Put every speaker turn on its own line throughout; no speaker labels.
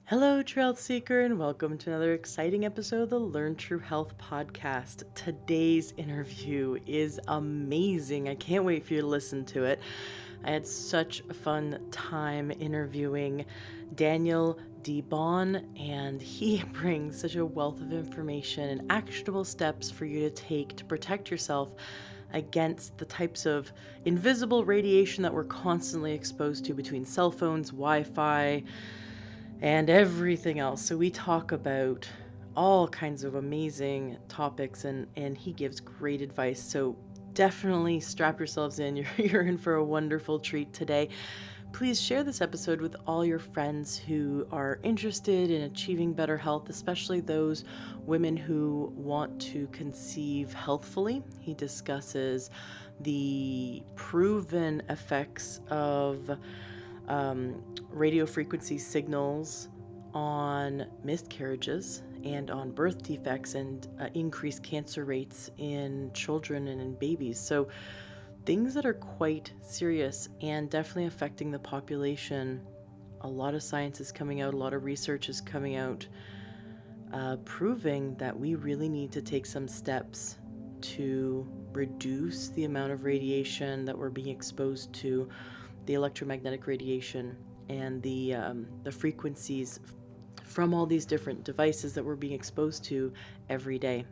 Hello, Trail Seeker, and welcome to another exciting episode of the Learn True Health podcast. Today's interview is amazing. I can't wait for you to listen to it. I had such a fun time interviewing Daniel DeBaun, and he brings such a wealth of information and actionable steps for you to take to protect yourself against the types of invisible radiation that we're constantly exposed to between cell phones, Wi-Fi, and everything else. So we talk about all kinds of amazing topics, and he gives great advice. So definitely strap yourselves in. You're in for a wonderful treat today. Please share this episode with all your friends who are interested in achieving better health, especially those women who want to conceive healthfully. He discusses the proven effects of radio frequency signals on miscarriages and on birth defects and increased cancer rates in children and in babies. So things that are quite serious and definitely affecting the population. A lot of science is coming out, a lot of research is coming out, proving that we really need to take some steps to reduce the amount of radiation that we're being exposed to, the electromagnetic radiation and the frequencies from all these different devices that we're being exposed to every day.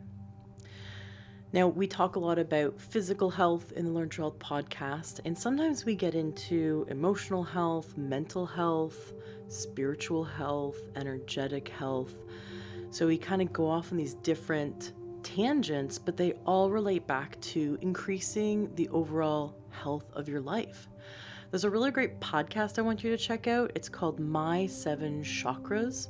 Now, we talk a lot about physical health in the Learn True Health podcast, and sometimes we get into emotional health, mental health, spiritual health, energetic health. So we kind of go off on these different tangents, but they all relate back to increasing the overall health of your life. There's a really great podcast I want you to check out. It's called My 7 Chakras.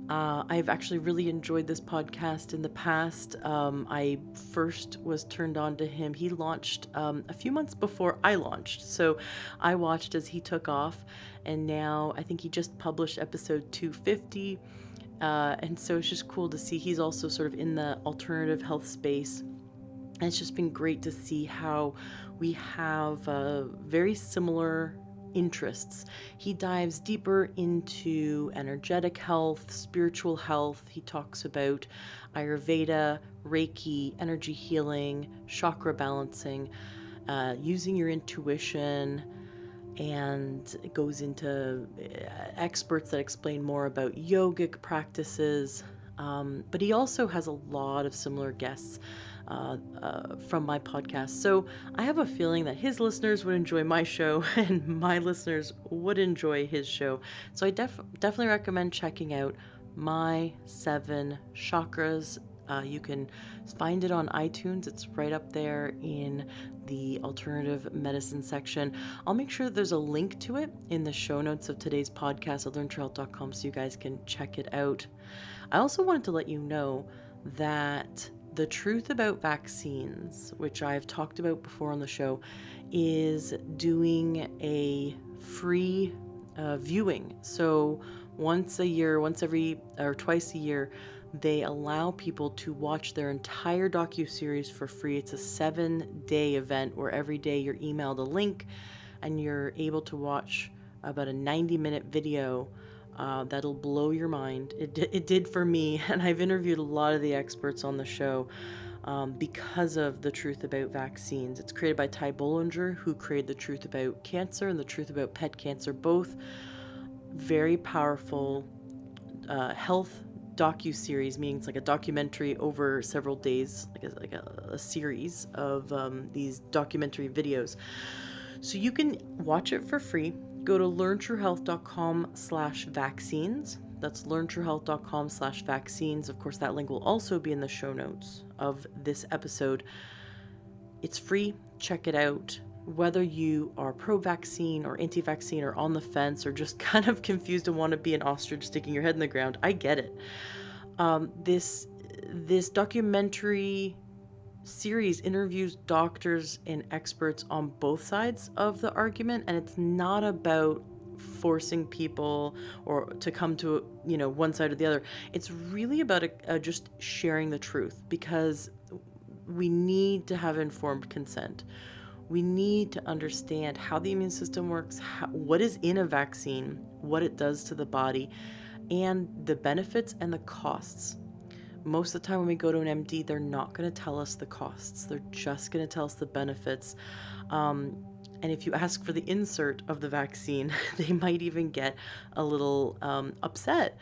I've actually really enjoyed this podcast in the past. I first was turned on to him. He launched a few months before I launched. So I watched as he took off, and now I think he just published episode 250. And so it's just cool to see he's also sort of in the alternative health space. And it's just been great to see how we have very similar interests. He dives deeper into energetic health, spiritual health. He talks about Ayurveda, Reiki, energy healing, chakra balancing, using your intuition, and it goes into experts that explain more about yogic practices. But he also has a lot of similar guests from my podcast. So I have a feeling that his listeners would enjoy my show and my listeners would enjoy his show. So I definitely recommend checking out My 7 Chakras. You can find it on iTunes. It's right up there in the alternative medicine section. I'll make sure that there's a link to it in the show notes of today's podcast at learntrail.com so you guys can check it out. I also wanted to let you know that the truth about vaccines, which I've talked about before on the show, is doing a free viewing. So twice a year, they allow people to watch their entire docuseries for free. It's a 7-day event where every day you're emailed a link and you're able to watch about a 90-minute video that'll blow your mind. It did for me, and I've interviewed a lot of the experts on the show because of the truth about vaccines. It's created by Ty Bollinger, who created the truth about cancer and the truth about pet cancer, both very powerful health docu-series, meaning it's like a documentary over several days, like a series of these documentary videos. So you can watch it for free. Go to learntruehealth.com/vaccines. That's learntruehealth.com/vaccines. Of course, that link will also be in the show notes of this episode. It's free. Check it out. Whether you are pro-vaccine or anti-vaccine or on the fence or just kind of confused and want to be an ostrich sticking your head in the ground, I get it. This documentary series interviews doctors and experts on both sides of the argument, and it's not about forcing people or to come to one side or the other. It's really about just sharing the truth, because we need to have informed consent. We need to understand how the immune system works, what is in a vaccine, what it does to the body, and the benefits and the costs. Most of the time when we go to an MD, they're not going to tell us the costs. They're just going to tell us the benefits. And if you ask for the insert of the vaccine, they might even get a little upset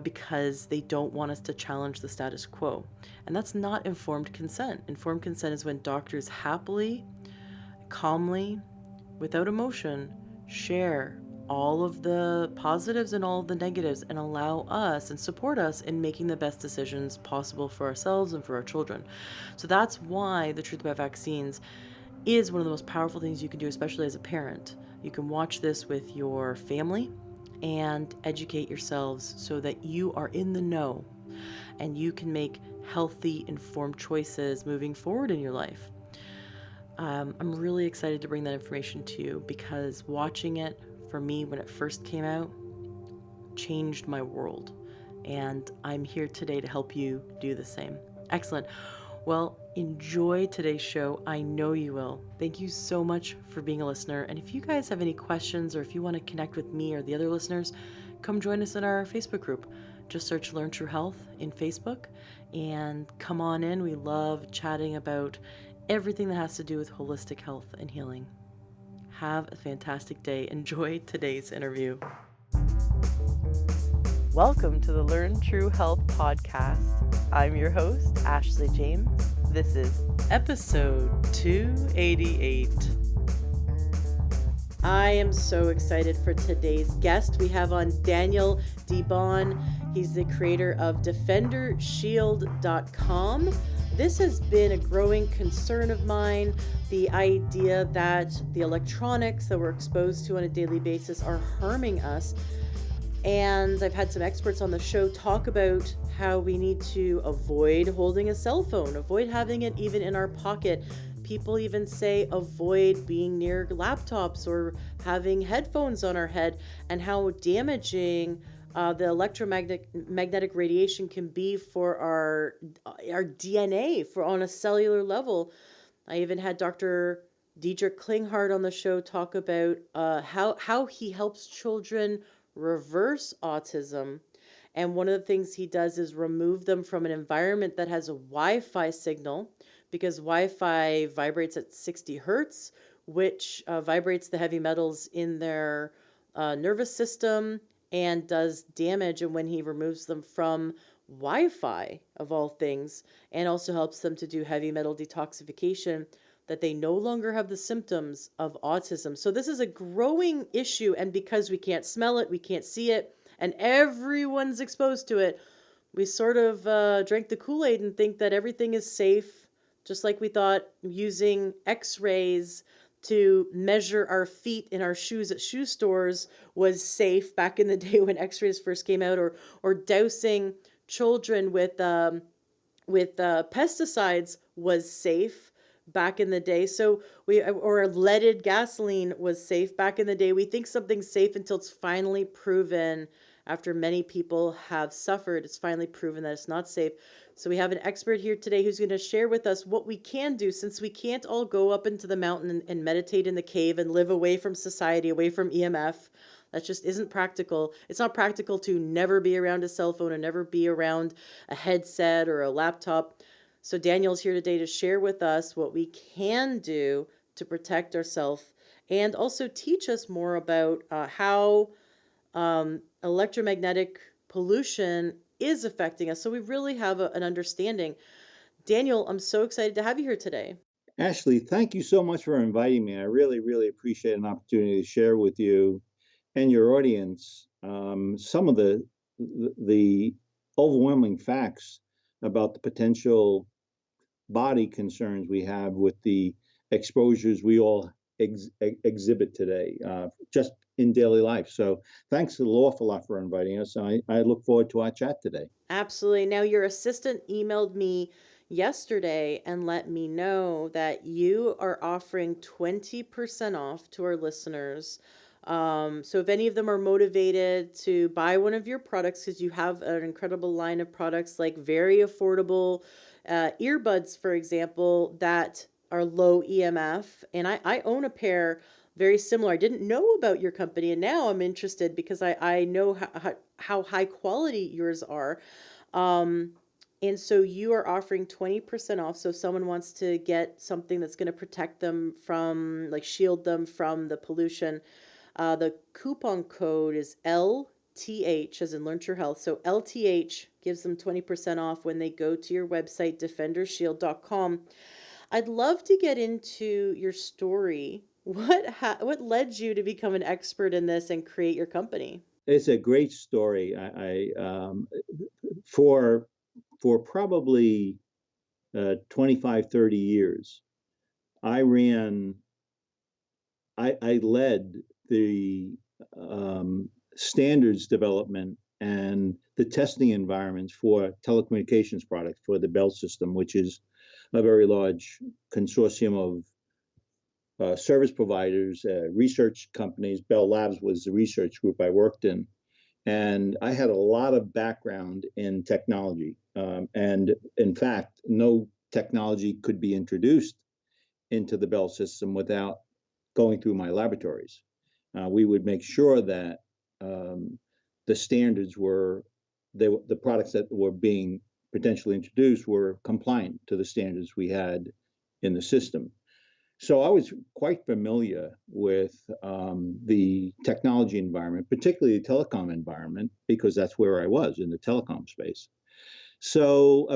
because they don't want us to challenge the status quo. And that's not informed consent. Informed consent is when doctors happily, calmly, without emotion, share all of the positives and all of the negatives and allow us and support us in making the best decisions possible for ourselves and for our children. So that's why the truth about vaccines is one of the most powerful things you can do, especially as a parent. You can watch this with your family and educate yourselves so that you are in the know and you can make healthy, informed choices moving forward in your life. I'm really excited to bring that information to you because watching it for me when it first came out changed my world. And I'm here today to help you do the same. Excellent. Well, enjoy today's show. I know you will. Thank you so much for being a listener. And if you guys have any questions or if you want to connect with me or the other listeners, come join us in our Facebook group. Just search Learn True Health in Facebook and come on in. We love chatting about everything that has to do with holistic health and healing. Have a fantastic day. Enjoy today's interview. Welcome to the Learn True Health podcast. I'm your host, Ashley James. This is episode 288. I am so excited for today's guest. We have on Daniel DeBaun. He's the creator of DefenderShield.com. This has been a growing concern of mine, the idea that the electronics that we're exposed to on a daily basis are harming us. And I've had some experts on the show talk about how we need to avoid holding a cell phone, avoid having it even in our pocket. People even say avoid being near laptops or having headphones on our head, and how damaging the electromagnetic radiation can be for our DNA for on a cellular level. I even had Dr. Diedrich Klinghardt on the show talk about how he helps children reverse autism. And one of the things he does is remove them from an environment that has a Wi-Fi signal, because Wi-Fi vibrates at 60 hertz, which vibrates the heavy metals in their nervous system and does damage. And when he removes them from Wi-Fi, of all things, and also helps them to do heavy metal detoxification, that they no longer have the symptoms of autism. So this is a growing issue, and because we can't smell it, we can't see it, and everyone's exposed to it, we sort of drank the Kool-Aid and think that everything is safe, just like we thought using x-rays to measure our feet in our shoes at shoe stores was safe back in the day when x-rays first came out, or dousing children with pesticides was safe back in the day. So or leaded gasoline was safe back in the day. We think something's safe until it's finally proven, after many people have suffered, it's finally proven that it's not safe. So we have an expert here today who's going to share with us what we can do, since we can't all go up into the mountain and meditate in the cave and live away from society, away from EMF. That just isn't practical. It's not practical to never be around a cell phone and never be around a headset or a laptop. So Daniel's here today to share with us what we can do to protect ourselves and also teach us more about how electromagnetic pollution is affecting us, so we really have an understanding. Daniel, I'm so excited to have you here today.
Ashley, thank you so much for inviting me. I really, really appreciate an opportunity to share with you and your audience some of the overwhelming facts about the potential body concerns we have with the exposures we all exhibit today, just in daily life. So thanks an awful lot for inviting us. I look forward to our chat today.
Absolutely. Now, your assistant emailed me yesterday and let me know that you are offering 20% off to our listeners. So if any of them are motivated to buy one of your products, because you have an incredible line of products, like very affordable earbuds, for example, that are low EMF. And I own a pair very similar. I didn't know about your company, and now I'm interested because I know how high quality yours are. Um, and so you are offering 20% off. So if someone wants to get something that's going to protect them from, like, shield them from the pollution, the coupon code is LTH, as in Learn True Health. So LTH gives them 20% off when they go to your website, DefenderShield.com. I'd love to get into your story. What led you to become an expert in this and create your company?
It's a great story. For probably 25, 30 years, I ran, I led the standards development and the testing environments for telecommunications products for the Bell system, which is a very large consortium of service providers, research companies. Bell Labs was the research group I worked in. And I had a lot of background in technology. And in fact, no technology could be introduced into the Bell system without going through my laboratories. We would make sure that the standards were, the products that were being potentially introduced were compliant to the standards we had in the system. So I was quite familiar with the technology environment, particularly the telecom environment, because that's where I was in the telecom space. So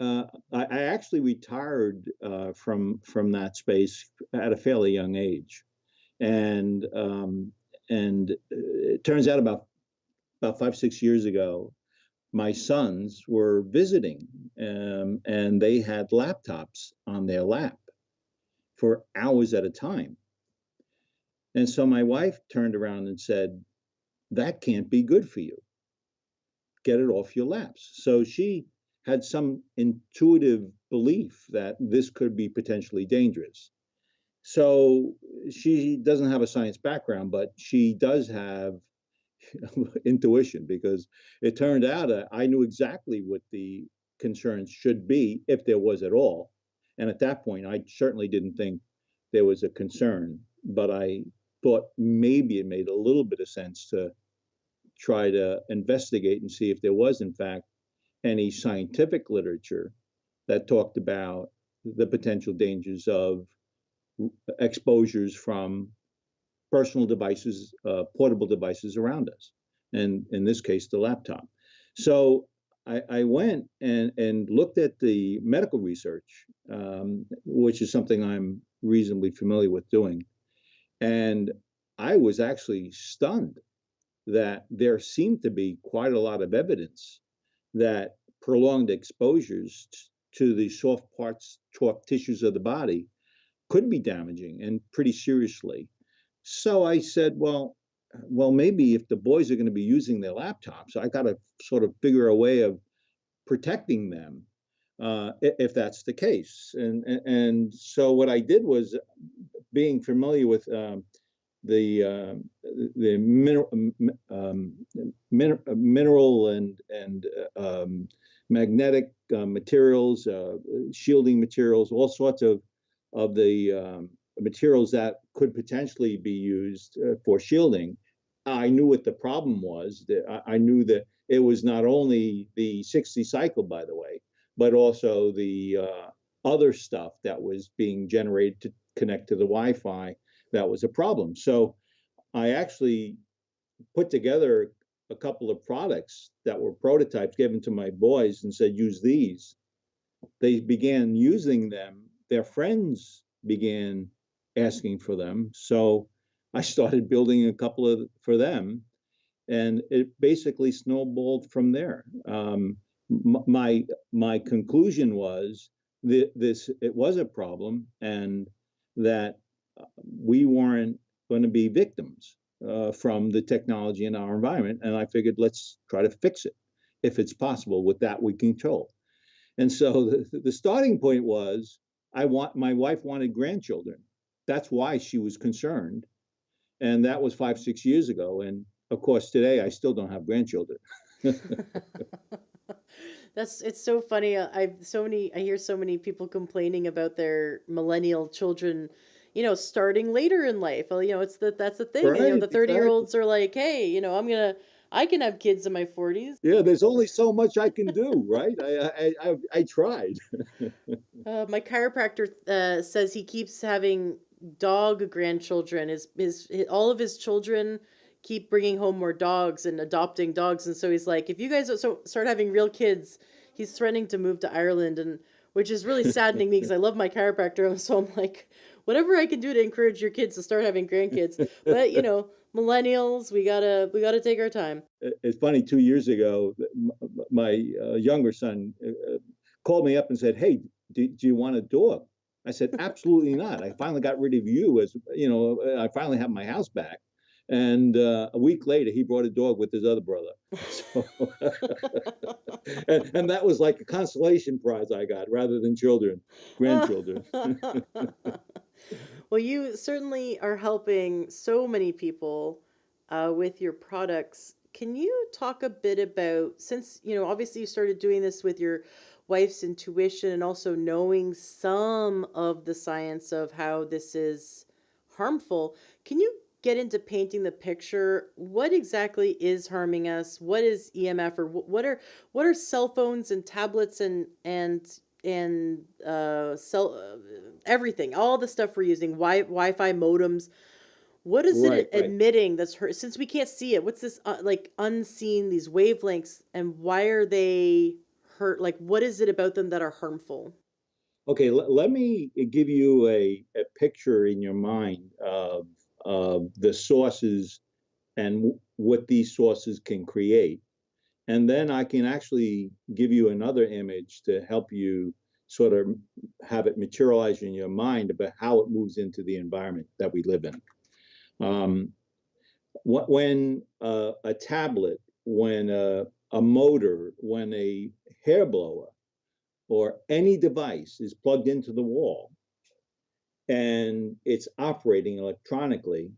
I actually retired from that space at a fairly young age, and it turns out about 5, 6 years ago, my sons were visiting, and they had laptops on their lap for hours at a time. And so my wife turned around and said, "That can't be good for you. Get it off your laps." So she had some intuitive belief that this could be potentially dangerous. So she doesn't have a science background, but she does have intuition, because it turned out I knew exactly what the concerns should be, if there was at all. And at that point, I certainly didn't think there was a concern, but I thought maybe it made a little bit of sense to try to investigate and see if there was, in fact, any scientific literature that talked about the potential dangers of exposures from personal devices, portable devices around us, and in this case, the laptop. So I went and looked at the medical research, which is something I'm reasonably familiar with doing. And I was actually stunned that there seemed to be quite a lot of evidence that prolonged exposures to the soft parts, soft tissues of the body could be damaging, and pretty seriously. So I said, well, maybe if the boys are going to be using their laptops, I got to sort of figure a way of protecting them, if that's the case. And so what I did was, being familiar with the mineral and magnetic materials, shielding materials, all sorts of the materials that could potentially be used for shielding. I knew what the problem was. I knew that it was not only the 60 cycle, by the way, but also the other stuff that was being generated to connect to the Wi-Fi that was a problem. So I actually put together a couple of products that were prototypes, given to my boys, and said, use these. They began using them. Their friends began asking for them. So I started building a couple of for them, and it basically snowballed from there. My conclusion was that it was a problem, and that we weren't going to be victims from the technology in our environment. And I figured, let's try to fix it if it's possible with that we control. And so the starting point was, my wife wanted grandchildren. That's why she was concerned. And that was 5, 6 years ago. And of course, today I still don't have grandchildren.
It's so funny. I hear so many people complaining about their millennial children, starting later in life. Well, that's the thing.
Right,
The 30 year
exactly.
olds are like, hey, I can have kids in my 40s.
Yeah, there's only so much I can do, right? I tried.
My chiropractor says he keeps having dog grandchildren. All of his children keep bringing home more dogs and adopting dogs, and so he's like, if you guys start having real kids, he's threatening to move to Ireland, and which is really saddening me because I love my chiropractor, so I'm like, whatever I can do to encourage your kids to start having grandkids. But millennials, we gotta take our time.
It's funny. 2 years ago, my younger son called me up and said, "Hey, do you want a dog?" I said, "Absolutely not. I finally got rid of you. As you know, I finally have my house back." And a week later, he brought a dog with his other brother. So, and that was like a consolation prize I got, rather than grandchildren.
Well, you certainly are helping so many people with your products. Can you talk a bit about, since, obviously you started doing this with your wife's intuition and also knowing some of the science of how this is harmful, can you get into painting the picture? What exactly is harming us? What is EMF, or what are cell phones and tablets and cell everything, all the stuff we're using, Wi-Fi modems. What is
Right,
it
right.
emitting that's hurt? Since we can't see it, what's this like unseen, these wavelengths, and why are they hurt? Like, what is it about them that are harmful?
Okay, let me give you a picture in your mind of the sources and what these sources can create. And then I can actually give you another image to help you sort of have it materialize in your mind about how it moves into the environment that we live in. Um, when a tablet, when a motor, when a hair blower, or any device is plugged into the wall and it's operating electronically,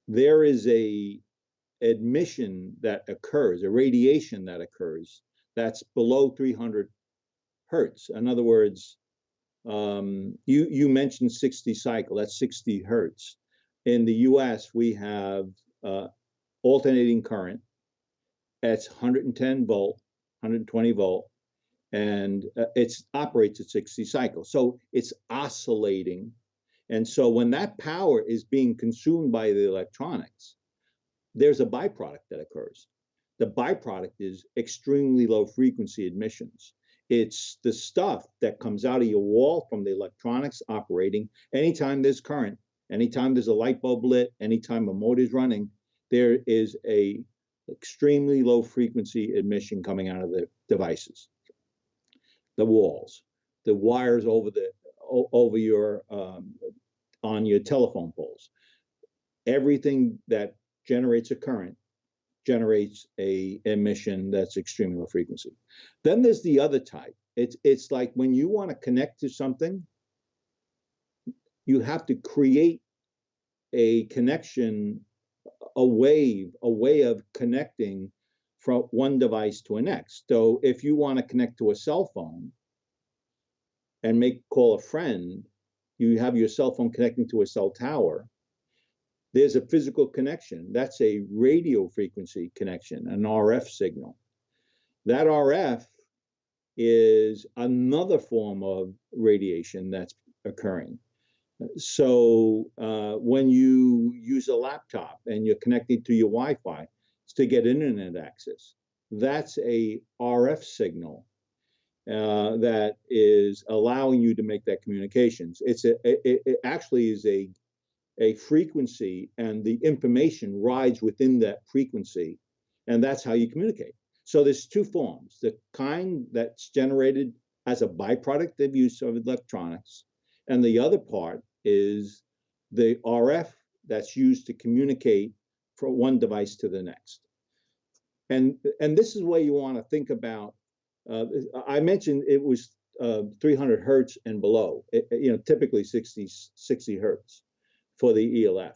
there is a emission that occurs, a radiation that occurs that's below 300 hertz. In other words, you mentioned 60 cycle, that's 60 hertz. In the US, we have alternating current. It's 110 volt, 120 volt, and it operates at 60 cycles. So it's oscillating. And so when that power is being consumed by the electronics, there's a byproduct that occurs. The byproduct is extremely low frequency emissions. It's the stuff that comes out of your wall from the electronics operating. Anytime there's current, anytime there's a light bulb lit, anytime a motor is running, there is a extremely low frequency emission coming out of the devices, the walls, the wires over your on your telephone poles. Everything that generates a current generates a emission that's extremely low frequency. Then there's the other type. It's like when you want to connect to something, you have to create a connection, a way of connecting from one device to a next. So if you want to connect to a cell phone and call a friend, you have your cell phone connecting to a cell tower. There's a physical connection. That's a radio frequency connection, an RF signal. That RF is another form of radiation that's occurring. So when you use a laptop and you're connected to your Wi-Fi to get internet access, that's a RF signal that is allowing you to make that communications. It actually is a frequency, and the information rides within that frequency, and that's how you communicate. So there's two forms: the kind that's generated as a byproduct of use of electronics, and the other part is the RF that's used to communicate from one device to the next. And this is where you want to think about. I mentioned it was 300 hertz and below. Typically 60 hertz for the ELF.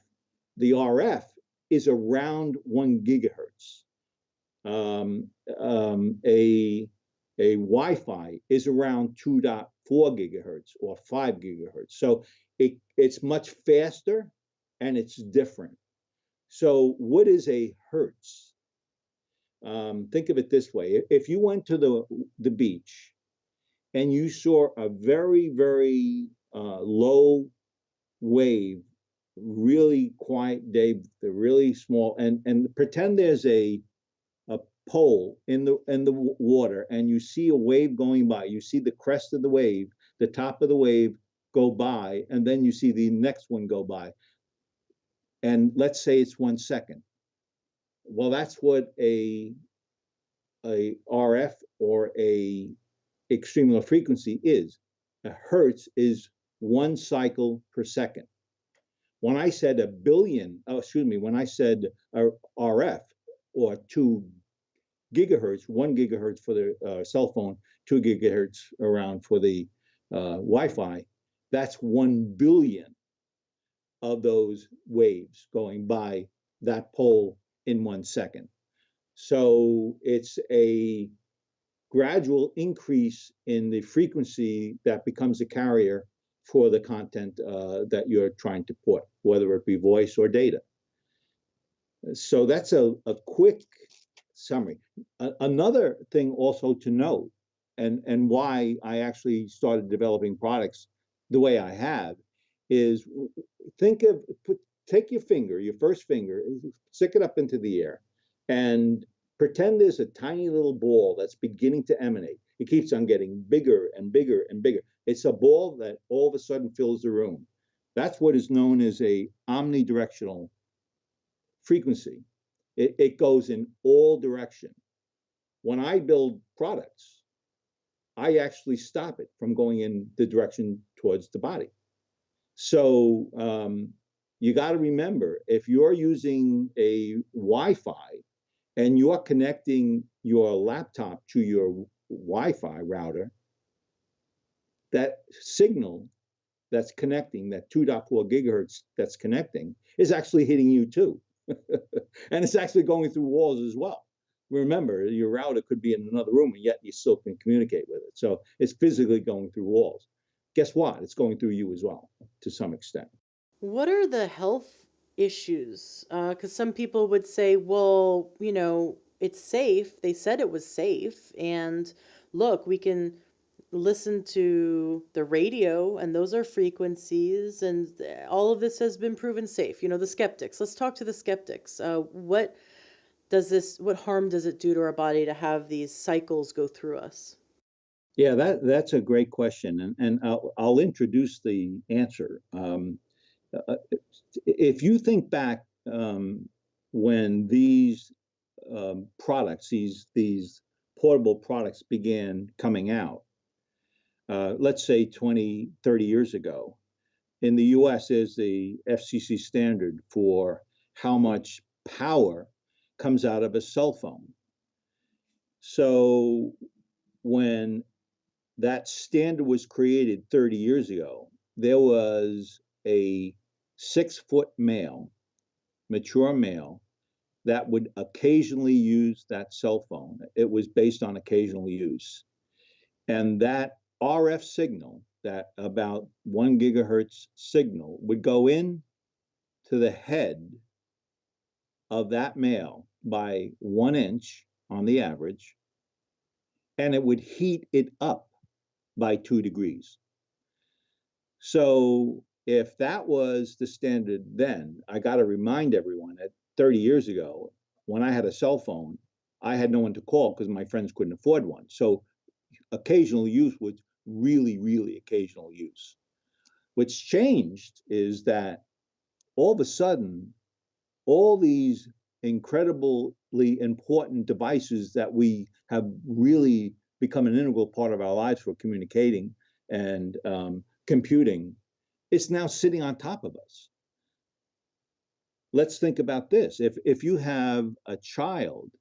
The RF is around 1 gigahertz. A Wi-Fi is around 2.4 gigahertz or 5 gigahertz. So it's much faster and it's different. So what is a hertz? Think of it this way. If you went to the beach and you saw a very, very low wave, really quiet day, the really small, and pretend there's a pole in the water, and you see a wave going by. You see the crest of the wave, the top of the wave go by, and then you see the next one go by. And let's say it's 1 second. Well, that's what a RF or a extreme low frequency is. A hertz is 1 cycle per second. When I said a billion, when I said RF or 2 gigahertz, 1 gigahertz for the cell phone, 2 gigahertz around for the Wi-Fi, that's 1 billion of those waves going by that pole in 1 second. So it's a gradual increase in the frequency that becomes a carrier for the content that you're trying to put, whether it be voice or data. So that's a quick summary. Another thing also to note, and why I actually started developing products the way I have, is take your finger, your first finger, stick it up into the air, and pretend there's a tiny little ball that's beginning to emanate. It keeps on getting bigger and bigger and bigger. It's a ball that all of a sudden fills the room. That's what is known as a omnidirectional frequency. It goes in all direction. When I build products, I actually stop it from going in the direction towards the body. So you got to remember, if you're using a Wi-Fi and you're connecting your laptop to your Wi-Fi router, that signal that's connecting, that 2.4 gigahertz that's connecting, is actually hitting you too. And it's actually going through walls as well. Remember, your router could be in another room, and yet you still can communicate with it. So it's physically going through walls. Guess what? It's going through you as well, to some extent.
What are the health issues? Because some people would say, well, it's safe. They said it was safe. And look, we can listen to the radio, and those are frequencies, and all of this has been proven safe. The skeptics. Let's talk to the skeptics. What harm does it do to our body to have these cycles go through us?
Yeah, that's a great question, and I'll introduce the answer. If you think back when these products, these portable products began coming out, let's say 20, 30 years ago, in the US is the FCC standard for how much power comes out of a cell phone. So when that standard was created 30 years ago, there was a 6-foot male, mature male, that would occasionally use that cell phone. It was based on occasional use. And that RF signal, that about 1 gigahertz signal, would go in to the head of that male by 1 inch on the average, and it would heat it up by 2 degrees. So if that was the standard then, I got to remind everyone that 30 years ago, when I had a cell phone, I had no one to call because my friends couldn't afford one. So occasional use was really, really occasional use. What's changed is that all of a sudden, all these incredibly important devices that we have really become an integral part of our lives for communicating and computing, it's now sitting on top of us. Let's think about this. If you have a child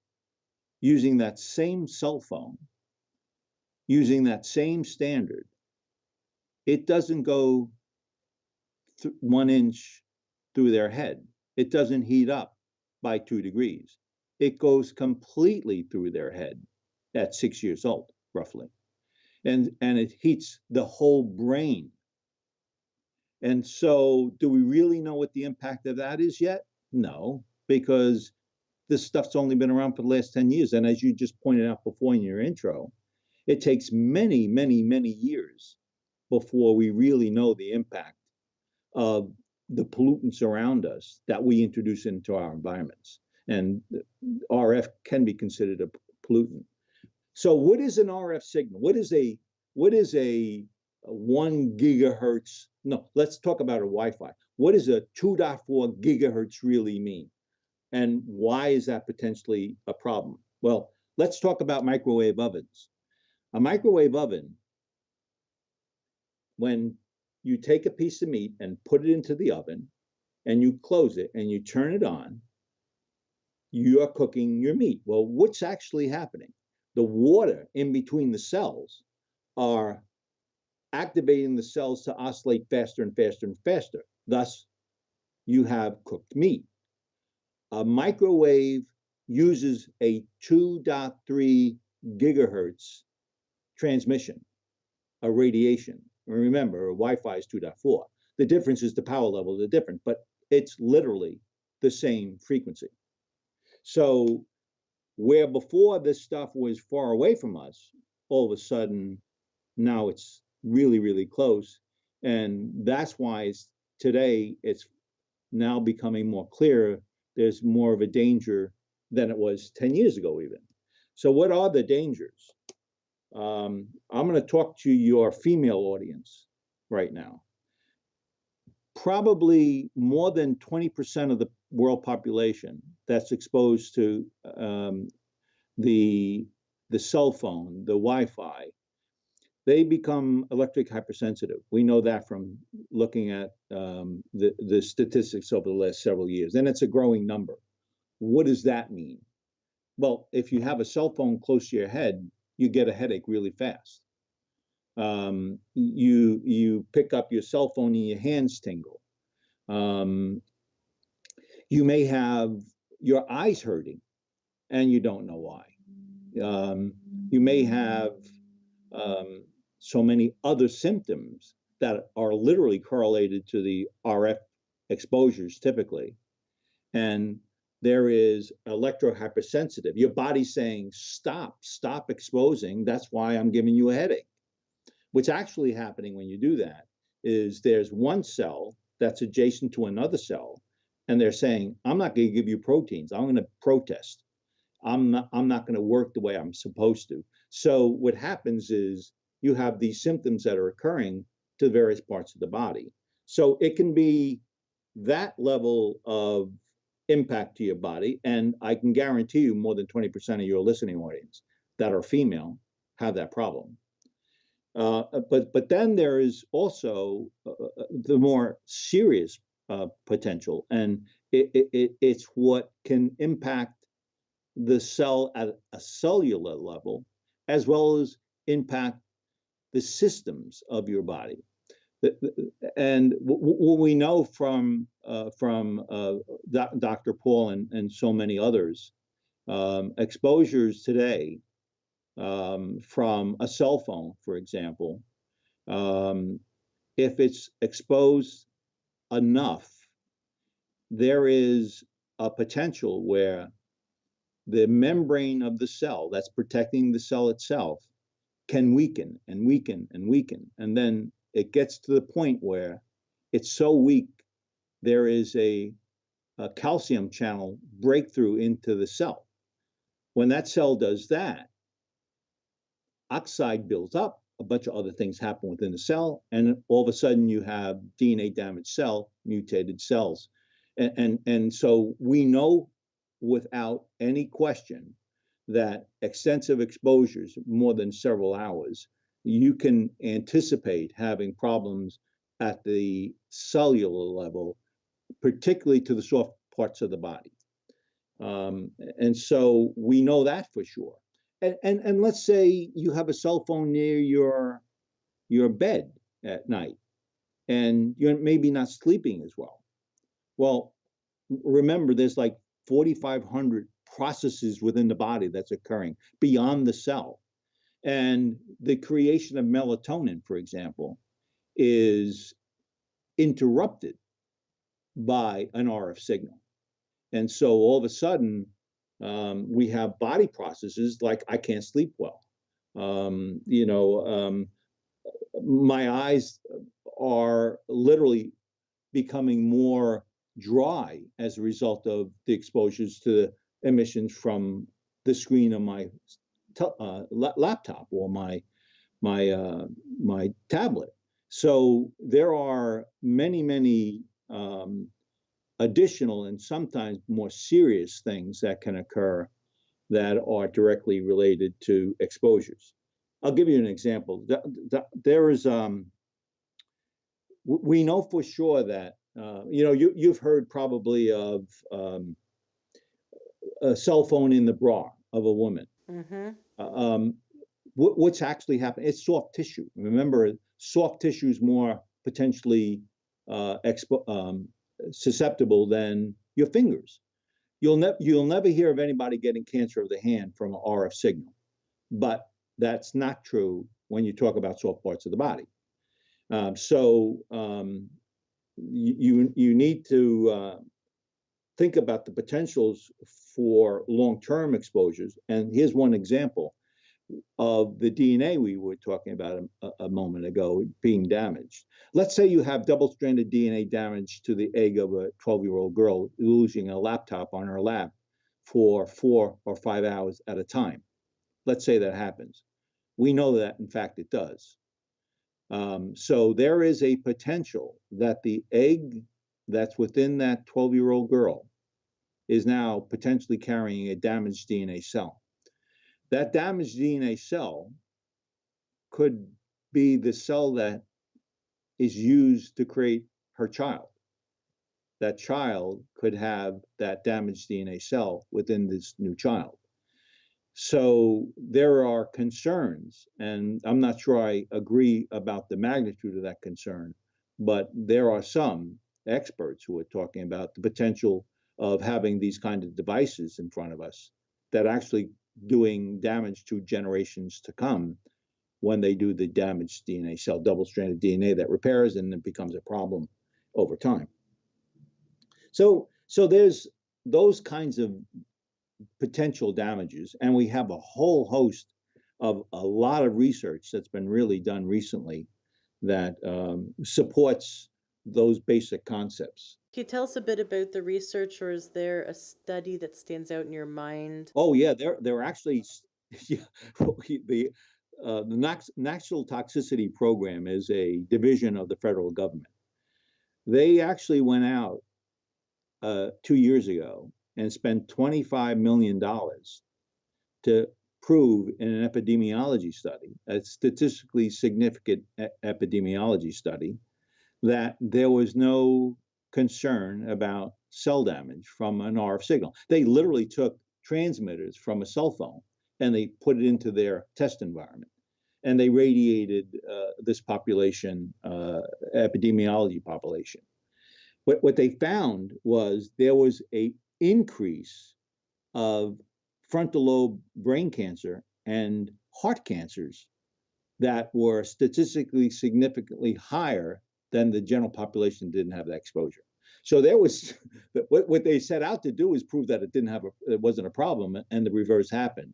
using that same cell phone, using that same standard, it doesn't go 1 inch through their head. It doesn't heat up by 2 degrees. It goes completely through their head at 6 years old, roughly. And it heats the whole brain. And so do we really know what the impact of that is yet? No, because this stuff's only been around for the last 10 years. And as you just pointed out before in your intro, it takes many, many, many years before we really know the impact of the pollutants around us that we introduce into our environments. And RF can be considered a pollutant. So what is an RF signal? What is a 1 gigahertz? No, let's talk about a Wi-Fi. What does a 2.4 gigahertz really mean? And why is that potentially a problem? Well, let's talk about microwave ovens. A microwave oven, when you take a piece of meat and put it into the oven and you close it and you turn it on, you are cooking your meat. Well, what's actually happening? The water in between the cells are activating the cells to oscillate faster and faster and faster. Thus, you have cooked meat. A microwave uses a 2.3 gigahertz transmission, a radiation. Remember, Wi-Fi is 2.4. The difference is the power levels are different, but it's literally the same frequency. So where before this stuff was far away from us, all of a sudden now it's really, really close. And that's why today it's now becoming more clear there's more of a danger than it was 10 years ago even. So what are the dangers? I'm going to talk to your female audience right now. Probably more than 20% of the world population that's exposed to the cell phone, the Wi-Fi, they become electric hypersensitive. We know that from looking at the statistics over the last several years, and it's a growing number. What does that mean? Well, if you have a cell phone close to your head, you get a headache really fast. You pick up your cell phone and your hands tingle. You may have your eyes hurting and you don't know why. You may have so many other symptoms that are literally correlated to the RF exposures typically. And there is electrohypersensitive. Your body's saying, stop exposing. That's why I'm giving you a headache. What's actually happening when you do that is there's one cell that's adjacent to another cell, and they're saying, I'm not going to give you proteins. I'm going to protest. I'm not going to work the way I'm supposed to. So what happens is you have these symptoms that are occurring to various parts of the body. So it can be that level of impact to your body, and I can guarantee you more than 20% of your listening audience that are female have that problem. But then there is also the more serious potential, and it's what can impact the cell at a cellular level, as well as impact the systems of your body. And what we know from Dr. Paul and so many others, exposures today from a cell phone, for example, if it's exposed enough, there is a potential where the membrane of the cell that's protecting the cell itself can weaken and weaken and weaken. And then it gets to the point where it's so weak, there is a calcium channel breakthrough into the cell. When that cell does that, oxide builds up, a bunch of other things happen within the cell, and all of a sudden you have DNA damaged cell, mutated cells. And so we know without any question that extensive exposures, more than several hours, you can anticipate having problems at the cellular level, particularly to the soft parts of the body. And so we know that for sure. And let's say you have a cell phone near your bed at night, and you're maybe not sleeping as well. Well, remember, there's like 4,500 processes within the body that's occurring beyond the cell. And the creation of melatonin, for example, is interrupted by an RF signal. And so all of a sudden, we have body processes like I can't sleep well. My eyes are literally becoming more dry as a result of the exposures to the emissions from the screen of my laptop or my tablet. So there are many additional and sometimes more serious things that can occur that are directly related to exposures. I'll give you an example. There is, we know for sure that, you've heard probably of a cell phone in the bra of a woman.
Mm-hmm.
What's actually happening? It's soft tissue. Remember, soft tissue is more potentially susceptible than your fingers. You'll never hear of anybody getting cancer of the hand from an RF signal, but that's not true when you talk about soft parts of the body. You need to think about the potentials for long-term exposures. And here's one example of the DNA we were talking about a moment ago being damaged. Let's say you have double-stranded DNA damage to the egg of a 12-year-old girl losing a laptop on her lap for 4 or 5 hours at a time. Let's say that happens. We know that, in fact, it does. So there is a potential that the egg that's within that 12-year-old girl is now potentially carrying a damaged DNA cell. That damaged DNA cell could be the cell that is used to create her child. That child could have that damaged DNA cell within this new child. So there are concerns, and I'm not sure I agree about the magnitude of that concern, but there are some experts who are talking about the potential of having these kind of devices in front of us that are actually doing damage to generations to come when they do the damaged DNA cell, double-stranded DNA that repairs and it becomes a problem over time. So there's those kinds of potential damages, and we have a whole host of a lot of research that's been really done recently that supports those basic concepts.
Can you tell us a bit about the research, or is there a study that stands out in your mind?
Oh yeah, there actually, yeah, the National Toxicity Program is a division of the federal government. They actually went out 2 years ago and spent $25 million to prove in an epidemiology study, a statistically significant epidemiology study, that there was no concern about cell damage from an RF signal. They literally took transmitters from a cell phone and they put it into their test environment. And they radiated this population, epidemiology population. What they found was there was an increase of frontal lobe brain cancer and heart cancers that were statistically significantly higher than the general population didn't have that exposure. So there was what they set out to do is prove that it wasn't a problem, and the reverse happened.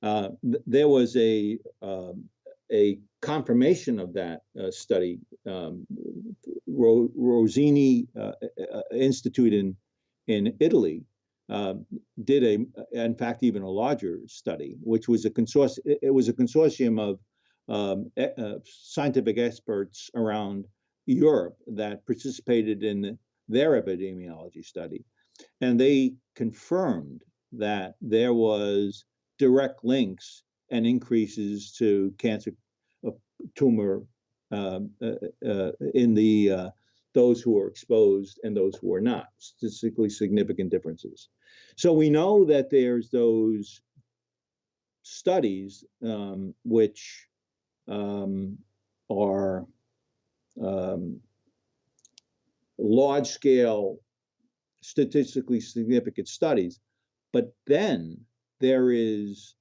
There was a confirmation of that study. Rosini Institute in Italy did in fact, even a larger study, which was a consortium. It was a consortium of scientific experts around Europe that participated in their epidemiology study, and they confirmed that there was direct links and increases to cancer tumor in those who are exposed and those who are not, statistically significant differences. So we know that there's those studies which are large-scale, statistically significant studies, but then there is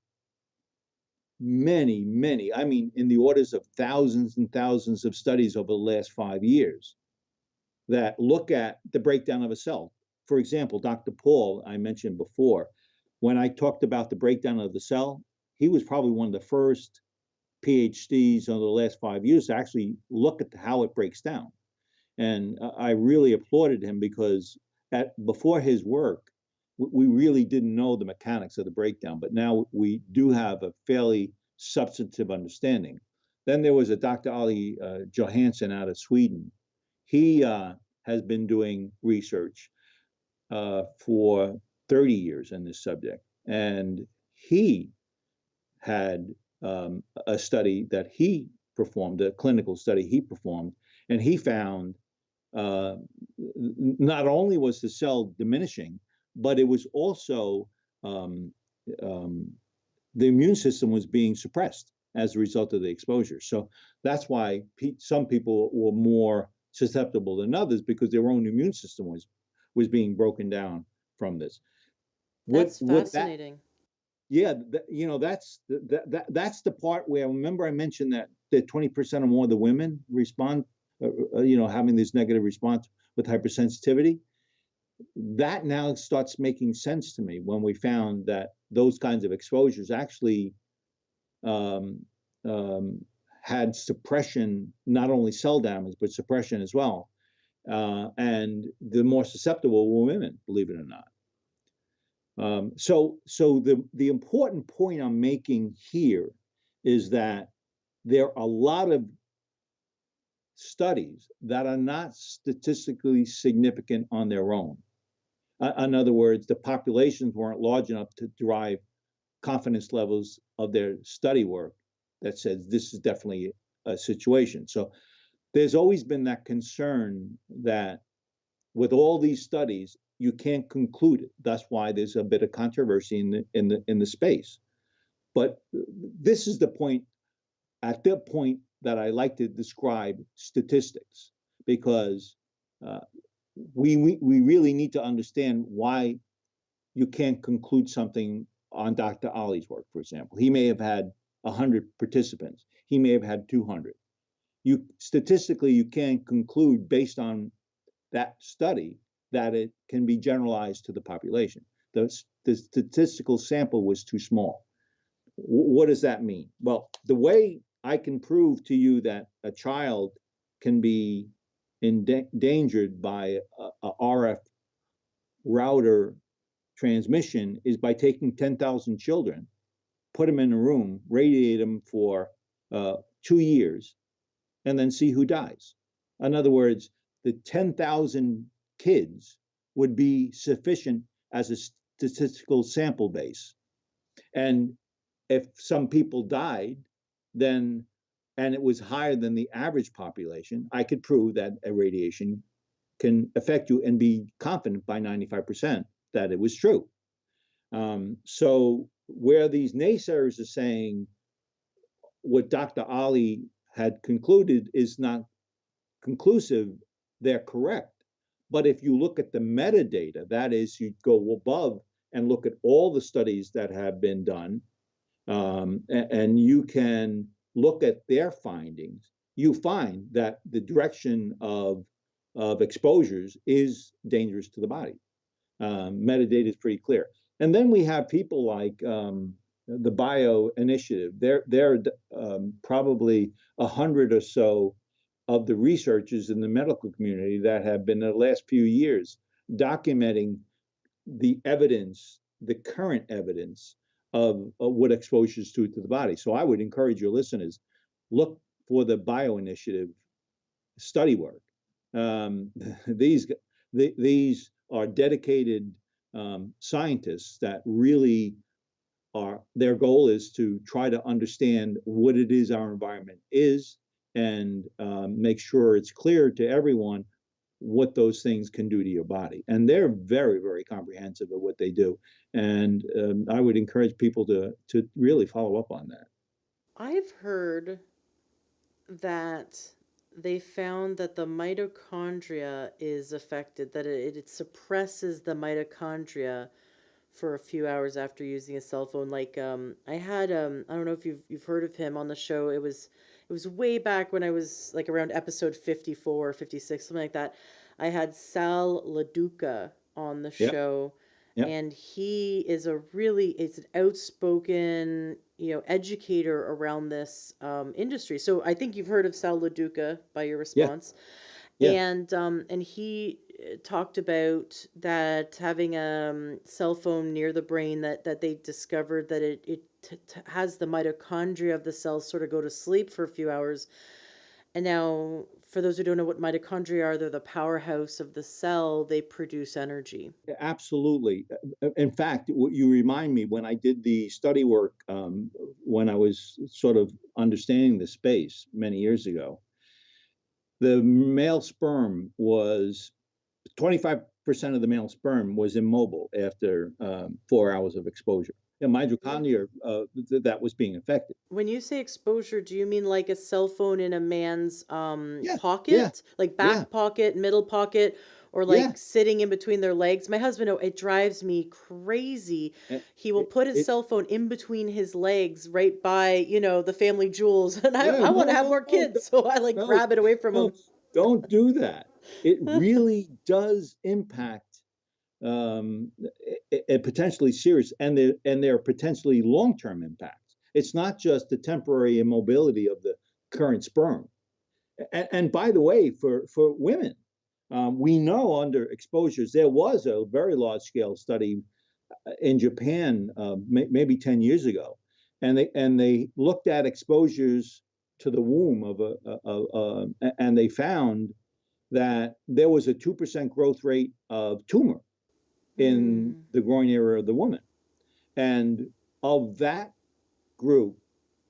many, I mean, in the orders of thousands and thousands of studies over the last 5 years that look at the breakdown of a cell. For example, Dr. Paul, I mentioned before, when I talked about the breakdown of the cell, he was probably one of the first PhDs over the last 5 years to actually look at how it breaks down. And I really applauded him because before his work, we really didn't know the mechanics of the breakdown, but now we do have a fairly substantive understanding. Then there was a Dr. Ali Johansson out of Sweden. He has been doing research for 30 years in this subject, and he had a study that he performed, a clinical study he performed, and he found not only was the cell diminishing, but it was also the immune system was being suppressed as a result of the exposure. So that's why some people were more susceptible than others, because their own immune system was being broken down from this.
That's
What that
fascinating.
Yeah, that's the part where, remember I mentioned that 20% or more of the women respond, having this negative response with hypersensitivity. That now starts making sense to me when we found that those kinds of exposures actually um, had suppression, not only cell damage, but suppression as well. And the more susceptible were women, believe it or not. So the important point I'm making here is that there are a lot of studies that are not statistically significant on their own. In other words, the populations weren't large enough to drive confidence levels of their study work that says this is definitely a situation. So there's always been that concern that with all these studies, you can't conclude it. That's why there's a bit of controversy in the space. But this is the point, at the point that I like to describe statistics, because we really need to understand why you can't conclude something on Dr. Ali's work, for example. He may have had 100 participants. He may have had 200. Statistically, you can't conclude based on that study that it can be generalized to the population. The statistical sample was too small. What does that mean? Well, the way I can prove to you that a child can be endangered by a RF router transmission is by taking 10,000 children, put them in a room, radiate them for 2 years, and then see who dies. In other words, the 10,000 kids would be sufficient as a statistical sample base. And if some people died, then, and it was higher than the average population, I could prove that irradiation can affect you and be confident by 95% that it was true. So where these naysayers are saying what Dr. Ali had concluded is not conclusive, they're correct. But if you look at the metadata, that is, you go above and look at all the studies that have been done, and you can look at their findings, you find that the direction of exposures is dangerous to the body. Metadata is pretty clear. And then we have people like the Bio Initiative. They're probably 100 or so of the researchers in the medical community that have been in the last few years documenting the evidence, the current evidence of what exposures do to the body. So I would encourage your listeners, look for the Bio Initiative study work. These are dedicated scientists that really their goal is to try to understand what it is our environment is, and make sure it's clear to everyone what those things can do to your body. And they're very, very comprehensive at what they do. And I would encourage people to really follow up on that.
I've heard that they found that the mitochondria is affected, that it suppresses the mitochondria for a few hours after using a cell phone. Like I had I don't know if you've heard of him on the show. It was way back when I was like around episode 54 or 56, something like that. I had Sal LaDuca on the
Yep.
show,
Yep.
and he is is an outspoken, educator around this industry. So I think you've heard of Sal LaDuca by your
Yeah.
response.
Yeah.
And he talked about that having a cell phone near the brain, that they discovered that it has the mitochondria of the cells sort of go to sleep for a few hours. And now, for those who don't know what mitochondria are, they're the powerhouse of the cell. They produce energy.
Absolutely. In fact, what you remind me, when I did the study work, when I was sort of understanding the space many years ago, the male sperm was 25% of the male sperm was immobile after 4 hours of exposure. And mitochondria that was being affected.
When you say exposure, do you mean like a cell phone in a man's
Yeah, yeah,
pocket, like
yeah,
back pocket, middle pocket, or
yeah.
like sitting in between their legs? My husband, oh, it drives me crazy.
It,
He will
it,
put his
it
cell phone in between his legs, right by, the family jewels. And
yeah,
I want
no,
to have
no,
more kids, so I like
no,
grab it away from
no,
him.
don't do that. It really does impact potentially serious, and there are potentially long-term impacts. It's not just the temporary immobility of the current sperm. And by the way, for women, we know under exposures, there was a very large-scale study in Japan, maybe 10 years ago, and they looked at exposures to the womb and they found that there was a 2% growth rate of tumor in
Mm,
the groin area of the woman. And of that group,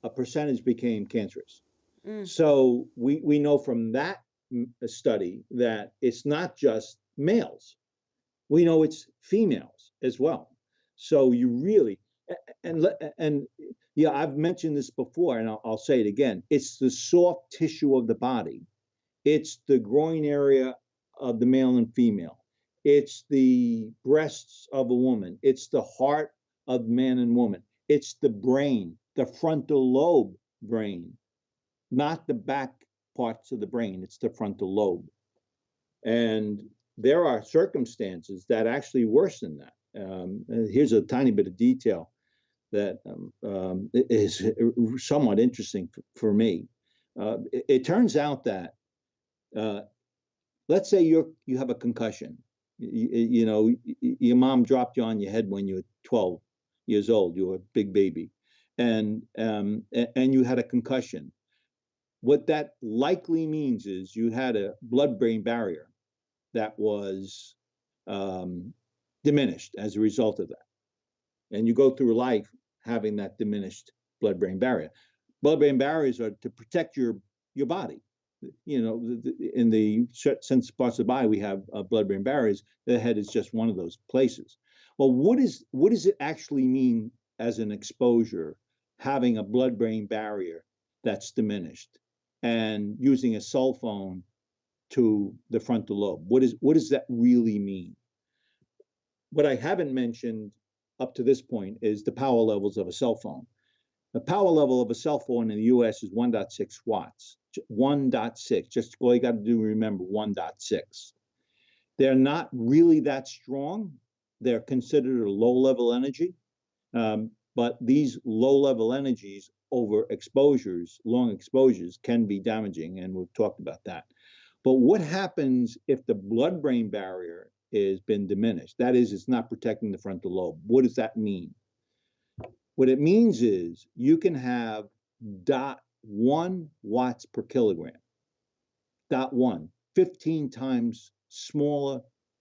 a percentage became cancerous.
mm,
So we know from that study that it's not just males. We know it's females as well. So you really, and yeah, I've mentioned this before, and I'll say it again. It's the soft tissue of the body. It's the groin area of the male and female. It's the breasts of a woman. It's the heart of man and woman. It's the brain, the frontal lobe brain, not the back parts of the brain. It's the frontal lobe. And there are circumstances that actually worsen that. Here's a tiny bit of detail that is somewhat interesting for me. It turns out that uh, let's say you have a concussion. You know, your mom dropped you on your head when you were 12 years old. You were a big baby, and you had a concussion. What that likely means is you had a blood-brain barrier that was um, diminished as a result of that, and you go through life having that diminished blood-brain barrier. Blood-brain barriers are to protect your body. You know, in the sense parts of the body, we have blood-brain barriers. The head is just one of those places. Well, what does it actually mean as an exposure, having a blood-brain barrier that's diminished, and using a cell phone to the frontal lobe? What does that really mean? What I haven't mentioned up to this point is the power levels of a cell phone. The power level of a cell phone in the US is 1.6 watts. 1.6. Just all you got to do, remember 1.6. They're not really that strong. They're considered a low level energy. But these low level energies over exposures, long exposures, can be damaging. And we've talked about that. But what happens if the blood brain barrier has been diminished? That is, it's not protecting the frontal lobe. What does that mean? What it means is you can have 0.1 watts per kilogram, 0.1, 15 times smaller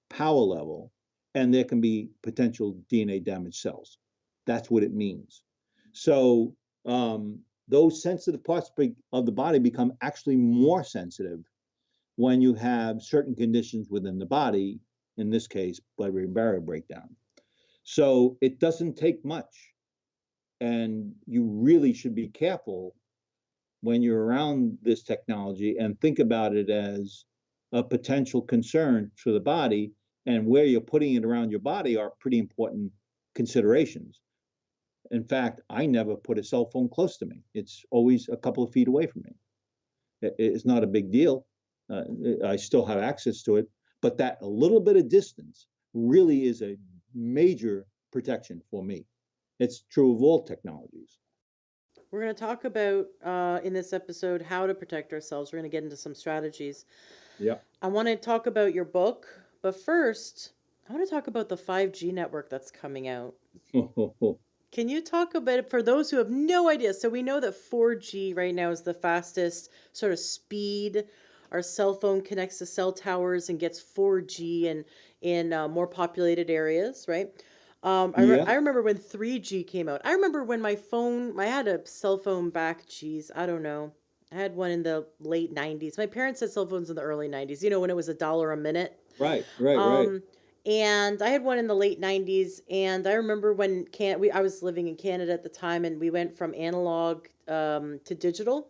power level, and there can be potential DNA damaged cells. That's what it means. So those sensitive parts of the body become actually more sensitive when you have certain conditions within the body, in this case, blood-brain barrier breakdown. So it doesn't take much. And you really should be careful when you're around this technology and think about it as a potential concern for the body, and where you're putting it around your body are pretty important considerations. In fact, I never put a cell phone close to me. It's always a couple of feet away from me. It's not a big deal. I still have access to it, But that a little bit of distance really is a major protection for me. It's true of all technologies.
We're going to talk about in this episode how to protect ourselves. We're going to get into some strategies.
Yeah.
I want to talk about your book, but first, I want to talk about the 5G network that's coming out. Can you talk a bit for those who have no idea? So we know that 4G right now is the fastest sort of speed. Our cell phone connects to cell towers and gets 4G in more populated areas, right? I
Yeah.
remember when 3G came out. I remember when my phone, I had a cell phone back, geez, I don't know. I had one in the late 90s. My parents had cell phones in the early 90s, you know, when it was $1 a minute.
Right. Right. Right.
Um, and I had one in the late 90s, and I remember when I was living in Canada at the time, and we went from analog to digital.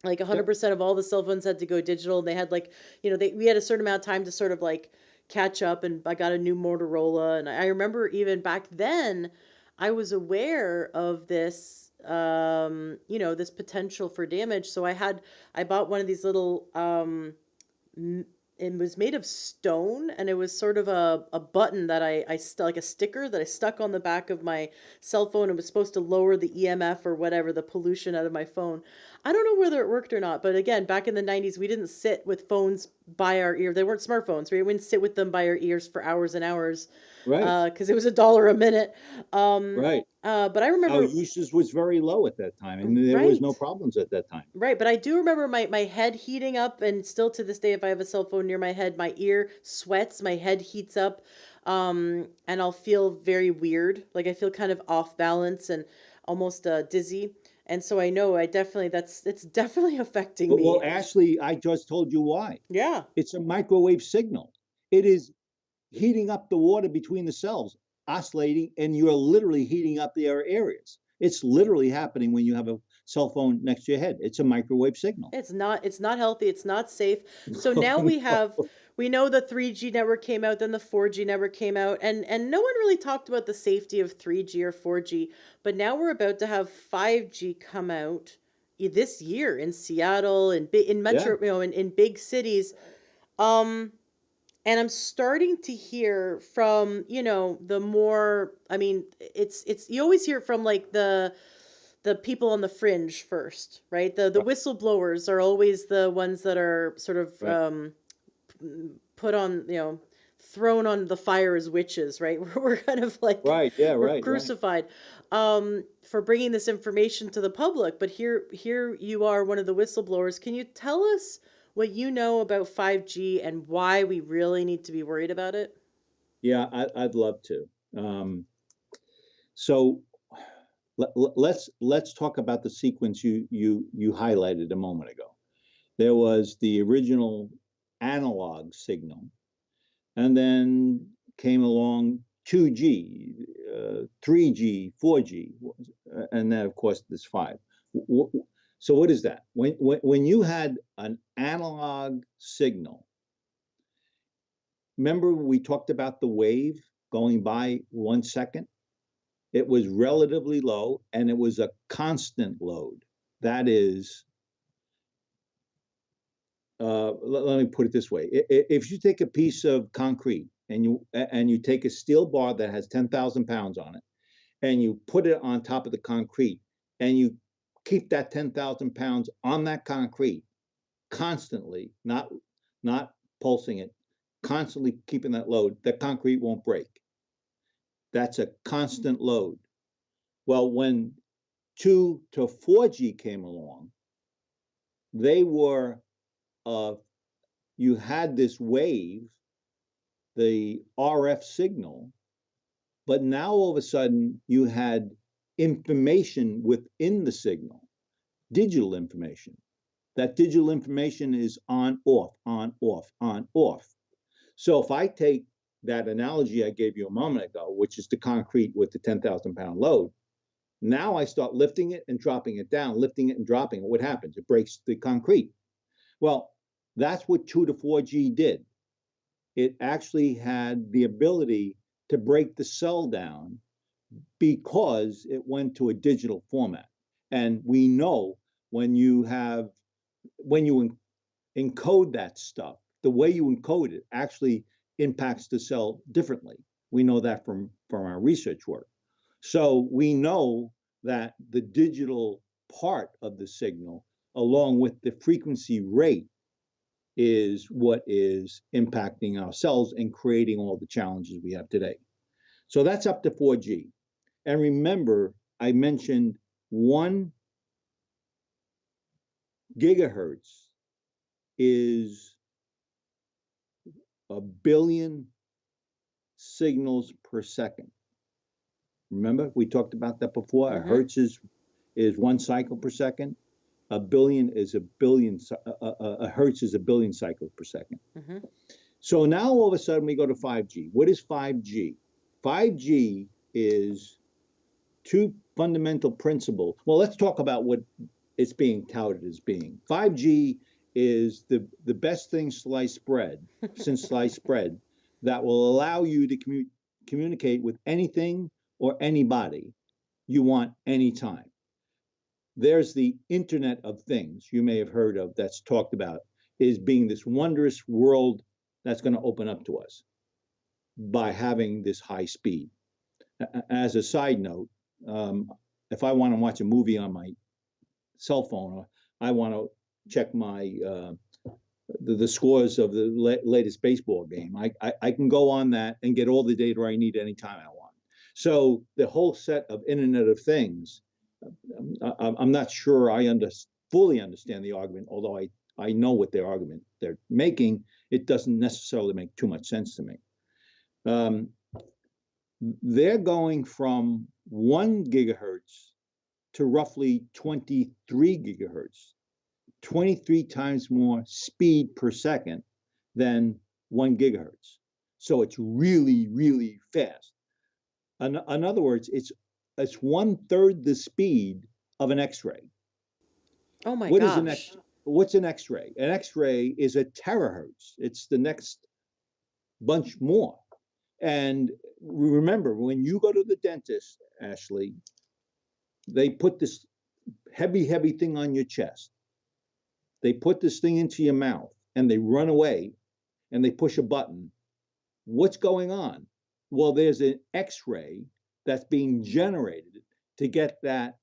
Like
Yep.
100% of all the cell phones had to go digital, and they had like, you know, we had a certain amount of time to sort of like catch up, and I got a new Motorola, and I remember even back then I was aware of this you know, this potential for damage. So I bought one of these little it was made of stone, and it was sort of a button that like a sticker that I stuck on the back of my cell phone. It was supposed to lower the EMF or whatever, the pollution out of my phone. I don't know whether it worked or not, but again, back in the 90s, we didn't sit with phones by our ear. They weren't smartphones. We wouldn't sit with them by our ears for hours and hours
Right.
because it was $1 a minute.
Right.
But I
Our
remember,
usage was very low at that time, and there was no
right.
problems at that time.
Right, but I do remember my head heating up, and still to this day, if I have a cell phone near my head, my ear sweats, my head heats up, and I'll feel very weird. Like I feel kind of off balance and almost dizzy. And so I know it's definitely affecting
Well,
me.
Ashley, I just told you why.
Yeah.
It's a microwave signal. It is heating up the water between the cells, oscillating, and you're literally heating up the areas. It's literally happening when you have a cell phone next to your head. It's a microwave signal.
It's not healthy, it's not safe. So now we know the 3G network came out, then the 4G network came out, and no one really talked about the safety of 3G or 4G, but now we're about to have 5G come out this year in Seattle and in
Yeah.
metro, you know, in big cities. Um and I'm starting to hear from, you know, the more, I mean, it's you always hear from like the people on the fringe first, right? The
Right.
whistleblowers are always the ones that are sort of
Right.
put on, you know, thrown on the fire as witches, right? We're kind of like
Right. Yeah.
we're
Right. Right.
crucified for bringing this information to the public. But here you are, one of the whistleblowers. Can you tell us what you know about 5G and why we really need to be worried about it?
Yeah. I'd love to. So let's talk about the sequence you highlighted a moment ago. There was the original analog signal, and then came along 2G, 3G, 4G, and then of course this 5. So what is that? When you had an analog signal, remember we talked about the wave going by 1 second? It was relatively low, and it was a constant load. That is, let me put it this way: if you take a piece of concrete and you take a steel bar that has 10,000 pounds on it, and you put it on top of the concrete, and you keep that 10,000 pounds on that concrete constantly, not pulsing it, constantly keeping that load, the concrete won't break. That's a constant load. Well, when 2 to 4G came along, they were you had this wave, the RF signal, but now all of a sudden you had information within the signal, digital information. That digital information is on, off, on, off, on, off. So if I take that analogy I gave you a moment ago, which is the concrete with the 10,000 pound load, now I start lifting it and dropping it down, lifting it and dropping it. What happens? It breaks the concrete. Well, that's what 2 to 4G did. It actually had the ability to break the cell down because it went to a digital format. And we know when you encode that stuff, the way you encode it actually impacts the cell differently. We know that from our research work. So we know that the digital part of the signal, along with the frequency rate, is what is impacting our cells and creating all the challenges we have today. So that's up to 4G. And remember, I mentioned 1 gigahertz is a billion signals per second. Remember, we talked about that before. A hertz is 1 cycle per second. A billion is a billion. A hertz is a billion cycles per second. So now all of a sudden we go to 5G. What is 5G? 5G is 2 fundamental principles. Well, let's talk about what it's being touted as being. 5G is the best thing sliced bread since sliced bread that will allow you to communicate with anything or anybody you want anytime. There's the Internet of Things you may have heard of that's talked about is being this wondrous world that's going to open up to us by having this high speed. As a side note, if I want to watch a movie on my cell phone, or I want to check my the scores of the latest baseball game, I can go on that and get all the data I need anytime I want. So the whole set of Internet of Things, I'm not sure I fully understand the argument, although I know what their argument they're making. It doesn't necessarily make too much sense to me. They're going from 1 gigahertz to roughly 23 gigahertz, 23 times more speed per second than 1 gigahertz. So it's really, really fast. In other words, it's 1/3 the speed of an X-ray.
Oh my gosh.
What's an X-ray? An X-ray is a terahertz. It's the next bunch more. And remember, when you go to the dentist, Ashley, they put this heavy thing on your chest. They put this thing into your mouth and they run away and they push a button. What's going on? Well, there's an X-ray that's being generated to get that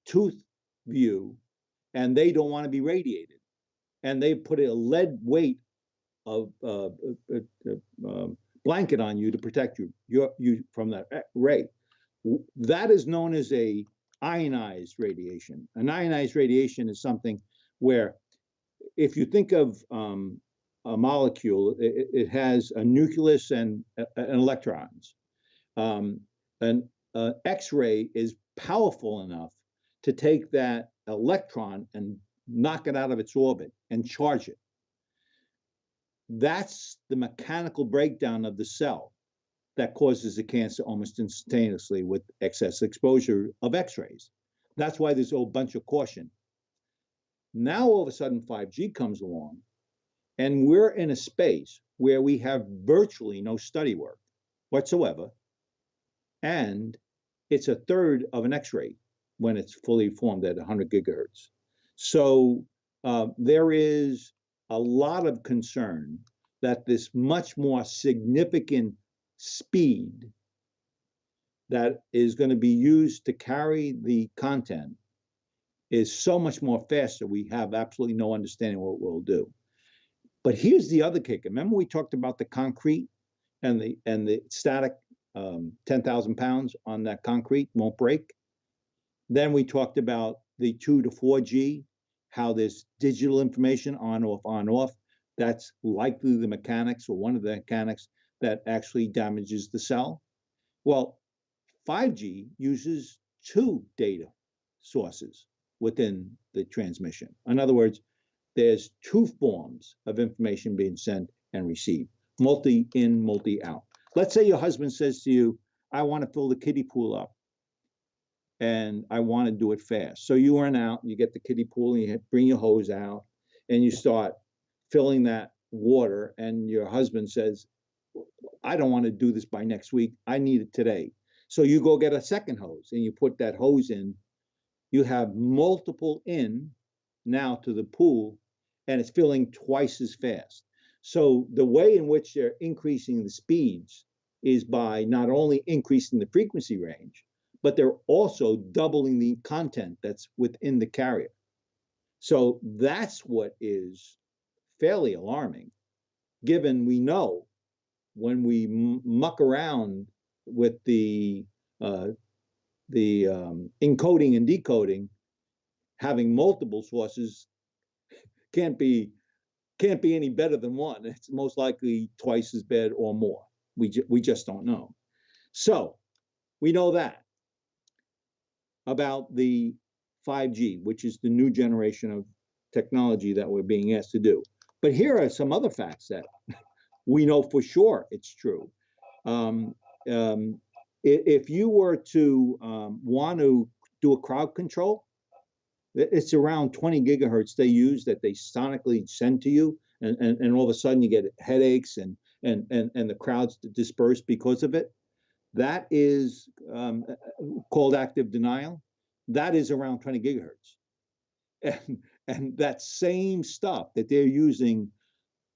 tooth view, and they don't want to be radiated. And they put a lead weight of blanket on you to protect you from that ray. That is known as a ionized radiation. An ionized radiation is something where, if you think of a molecule, it has a nucleus and electrons. An X-ray is powerful enough to take that electron and knock it out of its orbit and charge it. That's the mechanical breakdown of the cell that causes the cancer almost instantaneously with excess exposure of X-rays. That's why there's a whole bunch of caution. Now, all of a sudden, 5G comes along, and we're in a space where we have virtually no study work whatsoever, and it's 1/3 of an X-ray when it's fully formed at 100 gigahertz. So there is a lot of concern that this much more significant speed that is going to be used to carry the content is so much more faster, we have absolutely no understanding what we'll do. But here's the other kicker. Remember we talked about the concrete and the static 10,000 pounds on that concrete won't break? Then we talked about the 2 to 4G, how there's digital information on, off. That's likely the mechanics or one of the mechanics that actually damages the cell. Well, 5G uses 2 data sources within the transmission. In other words, there's 2 forms of information being sent and received, multi-in, multi-out. Let's say your husband says to you, I want to fill the kiddie pool up and I want to do it fast. So you run out, you get the kiddie pool, and you bring your hose out and you start filling that water, and your husband says, I don't want to do this by next week. I need it today. So you go get a second hose and you put that hose in. You have multiple in now to the pool, and it's filling twice as fast. So the way in which they're increasing the speeds is by not only increasing the frequency range, but they're also doubling the content that's within the carrier. So that's what is fairly alarming, given we know when we muck around with the encoding and decoding, having multiple sources can't be any better than one. It's most likely twice as bad or more. We just don't know. So we know that about the 5G, which is the new generation of technology that we're being asked to do. But here are some other facts that we know for sure it's true. If you were to want to do a crowd control, it's around 20 gigahertz they use that they sonically send to you, and all of a sudden you get headaches and the crowds disperse because of it. That is called active denial. That is around 20 gigahertz. And that same stuff that they're using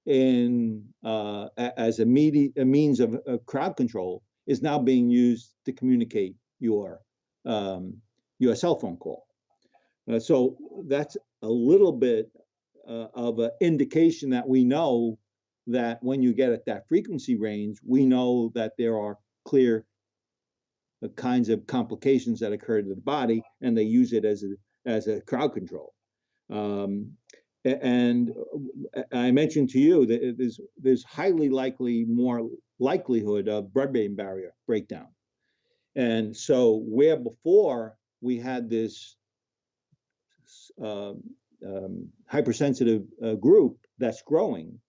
in as a means of crowd control is now being used to communicate your cell phone call. So that's a little bit of an indication that we know that when you get at that frequency range, we know that there are clear kinds of complications that occur to the body, and they use it as a crowd control. And I mentioned to you that there's highly likely more likelihood of blood-brain barrier breakdown. And so where before we had this hypersensitive group that's growing,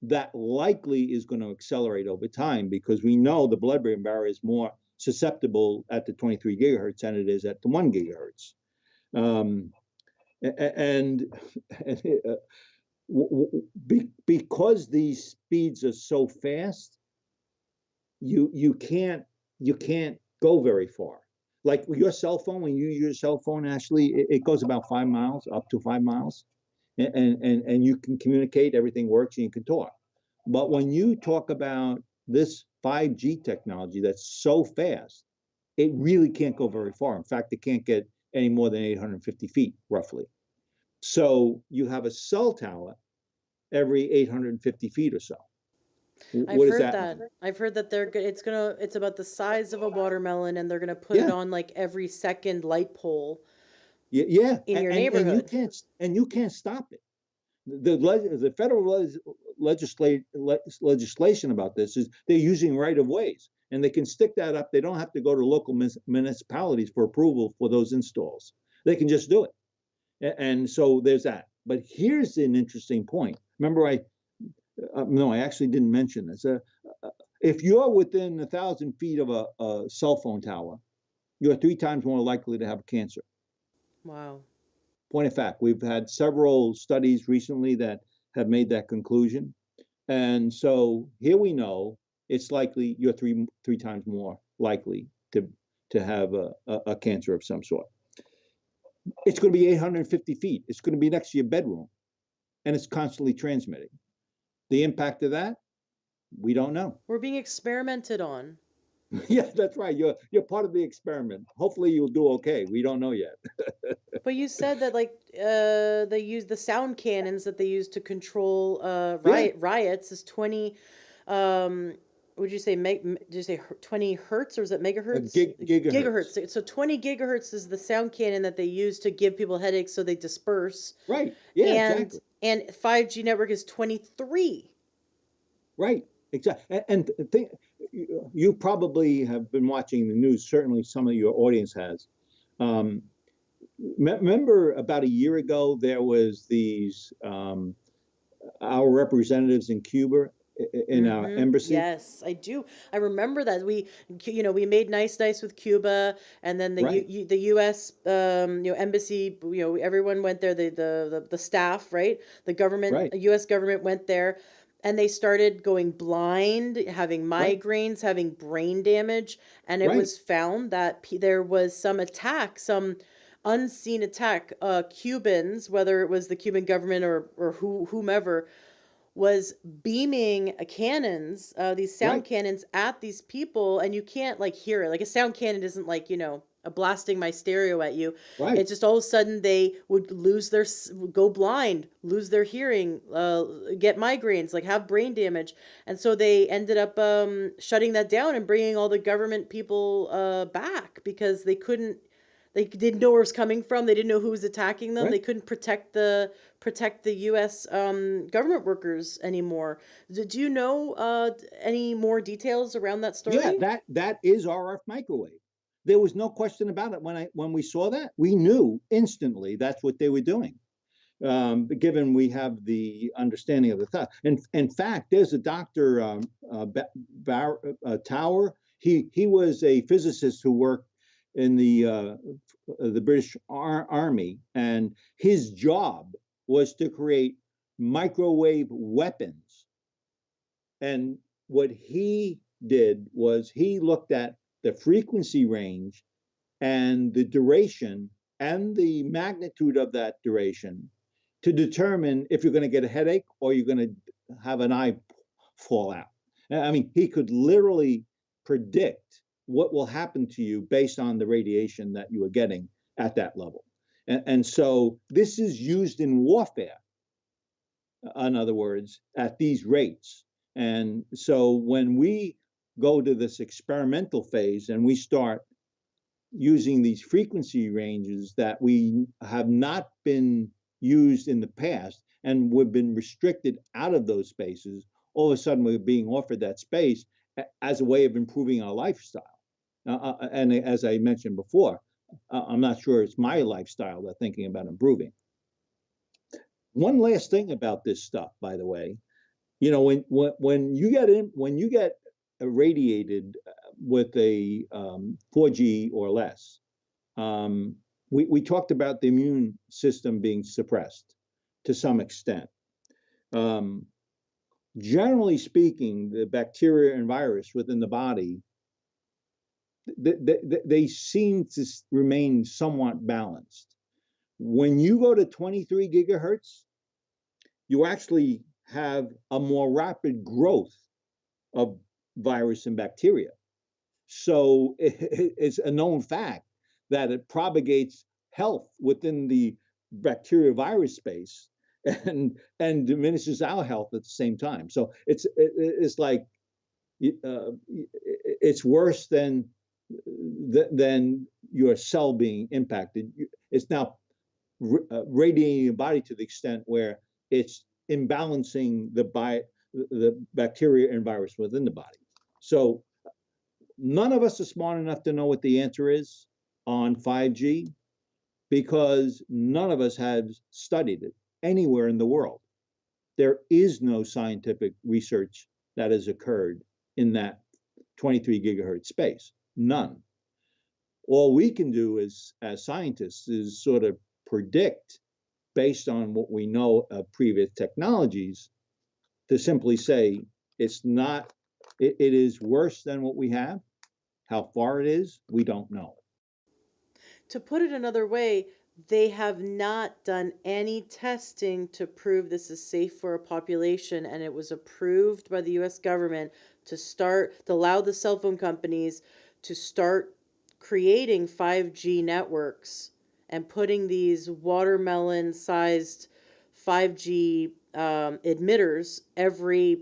that likely is going to accelerate over time, because we know the blood-brain barrier is more susceptible at the 23 gigahertz than it is at the 1 gigahertz. Because these speeds are so fast, you can't go very far. Like your cell phone, when you use your cell phone, Ashley, it goes about 5 miles, up to 5 miles, and you can communicate, everything works, and you can talk. But when you talk about this 5G technology that's so fast, it really can't go very far. In fact, it can't get any more than 850 feet, roughly. So you have a cell tower every 850 feet or so.
I've heard that. I've heard that it's about the size of a watermelon, and they're gonna put it on like every second light pole.
Yeah,
in your neighborhood,
and you can't stop it. The federal legislation about this is they're using right of ways, and they can stick that up. They don't have to go to local municipalities for approval for those installs. They can just do it. And so there's that. But here's an interesting point. Remember, no, I actually didn't mention this. If you're within 1,000 feet of a cell phone tower, you're 3 times more likely to have cancer.
Wow.
Point of fact, we've had several studies recently that have made that conclusion. And so here we know it's likely you're three times more likely to have a cancer of some sort. It's going to be 850 feet. It's going to be next to your bedroom, and it's constantly transmitting. The impact of that, we don't know.
We're being experimented on.
Yeah, that's right. You're part of the experiment. Hopefully you'll do okay. We don't know yet.
But you said that they use the sound cannons that they use to control riots is 20 would you say did you say 20 hertz, or is it megahertz?
Gigahertz.
So 20 gigahertz is the sound cannon that they use to give people headaches so they disperse.
Right. Yeah, exactly.
And 5G network is 23.
Right. Exactly. And you probably have been watching the news. Certainly some of your audience has. Remember about a year ago, there was these, our representatives in Cuba in our embassy.
Yes, I do. I remember that we made nice with Cuba, and then the U.S. Embassy, everyone went there. The staff, right? The government, U.S. government went there, and they started going blind, having migraines, having brain damage, and it was found that there was some unseen attack. Cubans, whether it was the Cuban government or whomever, was beaming cannons, these sound
Right,
cannons at these people, and you can't like hear it. Like a sound cannon isn't like, a blasting my stereo at you.
right,
It's just all of a sudden they would lose go blind, lose their hearing, get migraines, like have brain damage. And so they ended up shutting that down and bringing all the government people back because they didn't know where it was coming from. They didn't know who was attacking them.
right.
They couldn't protect the U.S. Government workers anymore. Do you know any more details around that
Yeah,
story?
that is RF microwave. There was no question about it when we saw that. We knew instantly that's what they were doing. Given we have the understanding of the thought. And in fact, there's a Dr. Tower. He was a physicist who worked in the British Army, and his job was to create microwave weapons. And what he did was he looked at the frequency range and the duration and the magnitude of that duration to determine if you're going to get a headache or you're going to have an eye fall out. I mean, he could literally predict what will happen to you based on the radiation that you are getting at that level. And so this is used in warfare, in other words, at these rates. And so when we go to this experimental phase and we start using these frequency ranges that we have not been used in the past and we've been restricted out of those spaces, all of a sudden we're being offered that space as a way of improving our lifestyle. And as I mentioned before, I'm not sure it's my lifestyle that thinking about improving. One last thing about this stuff, by the way, when you get irradiated with a 4G or less, we talked about the immune system being suppressed to some extent. Generally speaking, the bacteria and virus within the body, they seem to remain somewhat balanced. When you go to 23 gigahertz, you actually have a more rapid growth of virus and bacteria. So it's a known fact that it propagates health within the bacteria virus space and diminishes our health at the same time. So it's like it's worse than your cell being impacted. It's now radiating your body to the extent where it's imbalancing the bacteria and virus within the body. So none of us are smart enough to know what the answer is on 5G because none of us have studied it anywhere in the world. There is no scientific research that has occurred in that 23 gigahertz space. None. All we can do as scientists is sort of predict based on what we know of previous technologies to simply say it's not, it is worse than what we have. How far it is, we don't know.
To put it another way, they have not done any testing to prove this is safe for a population, and it was approved by the US government to allow the cell phone companies to start creating 5G networks and putting these watermelon sized 5G emitters every,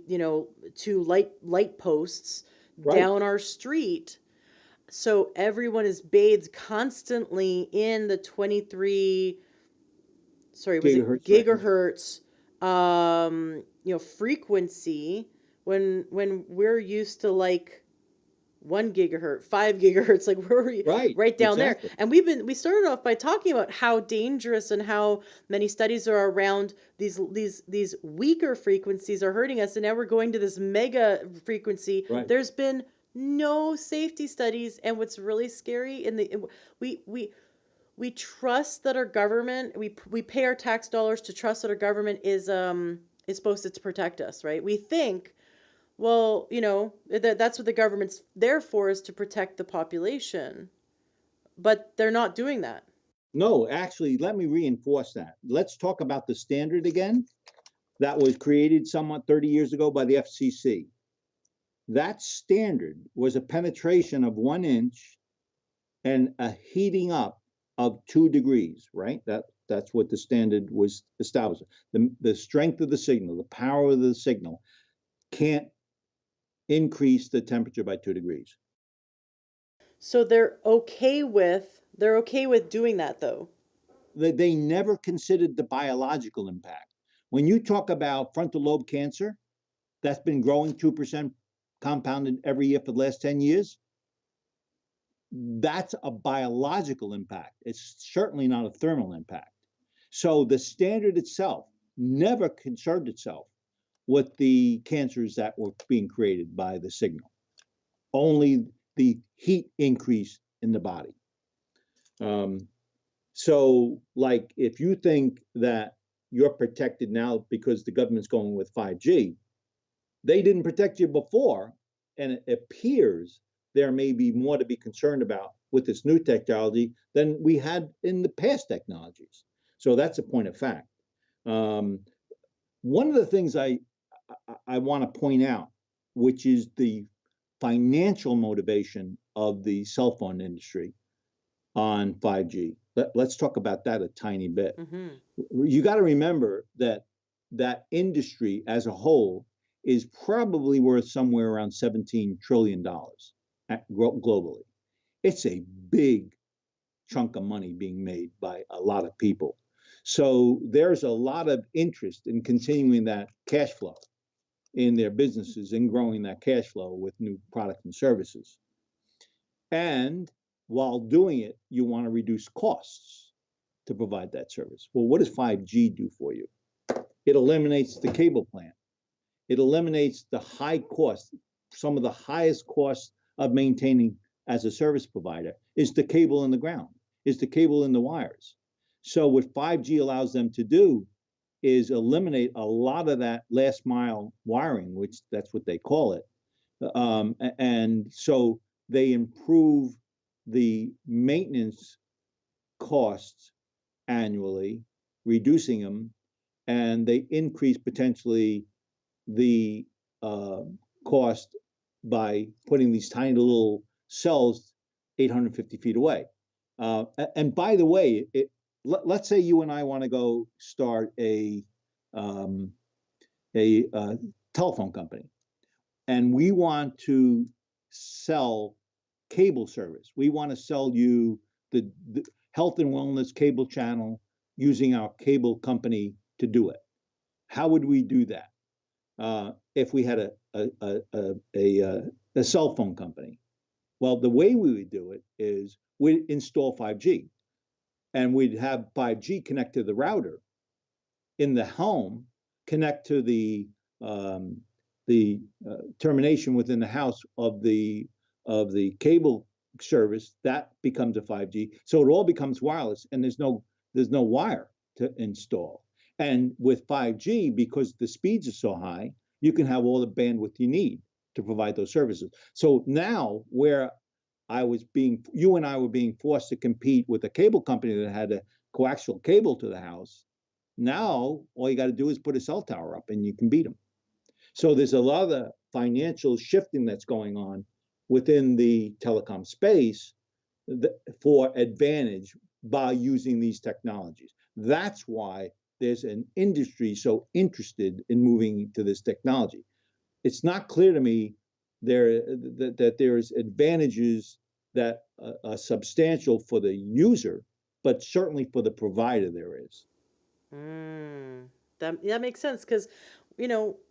two light posts
Right.
down our street, so everyone is bathed constantly in the 23, sorry, was it
Gigahertz.
frequency, when we're used to like 1 gigahertz, 5 gigahertz, like we're
Right.
right down there.
Exactly.
And we started off by talking about how dangerous and how many studies are around these weaker frequencies are hurting us, and now we're going to this mega frequency.
Right.
There's been no safety studies, and what's really scary we trust that our government, we pay our tax dollars to trust that our government is supposed to protect us, right? We think, well, that's what the government's there for, is to protect the population, but they're not doing that.
No, actually, let me reinforce that. Let's talk about the standard again. that was created somewhat 30 years ago by the FCC. That standard was a penetration of 1 inch and a heating up of 2 degrees, right? That's what the standard was established. The strength of the signal, the power of the signal can't increase the temperature by 2 degrees.
So they're okay with doing that though.
They never considered the biological impact. When you talk about frontal lobe cancer, that's been growing 2% compounded every year for the last 10 years. That's a biological impact. It's certainly not a thermal impact. So the standard itself never concerned itself with the cancers that were being created by the signal, only the heat increase in the body. So, like, if you think that you're protected now because the government's going with 5G, they didn't protect you before, and it appears there may be more to be concerned about with this new technology than we had in the past technologies. So that's a point of fact. One of the things I want to point out, which is the financial motivation of the cell phone industry on 5G. Let's talk about that a tiny bit. You got to remember that that industry as a whole is probably worth somewhere around $17 trillion globally. It's a big chunk of money being made by a lot of people. So there's a lot of interest in continuing that cash flow in their businesses and growing that cash flow with new products and services. And while doing it, you want to reduce costs to provide that service. Well, what does 5G do for you? It eliminates the cable plant. It eliminates the high cost. Some of the highest costs of maintaining as a service provider is the cable in the ground, is the cable in the wires. So what 5G allows them to do is eliminate a lot of that last mile wiring, which that's what they call it. And so they improve the maintenance costs annually, reducing them, and they increase potentially the cost by putting these tiny little cells 850 feet away. And by the way, let's say you and I want to go start a telephone company, and we want to sell cable service. We want to sell you the health and wellness cable channel using our cable company to do it. How would we do that? If we had a cell phone company? Well, the way we would do it is we'd install 5G, and we'd have 5G connect to the router in the home, connect to the termination within the house of the cable service. That becomes a 5G. So it all becomes wireless, and there's no wire to install. And with 5G, because the speeds are so high, you can have all the bandwidth you need to provide those services. So now, where you and I were being forced to compete with a cable company that had a coaxial cable to the house, now all you got to do is put a cell tower up and you can beat them. So there's a lot of financial shifting that's going on within the telecom space for advantage by using these technologies. That's why there's an industry so interested in moving to this technology. It's not clear to me that there's advantages that are substantial for the user, but certainly for the provider there is.
That makes sense, because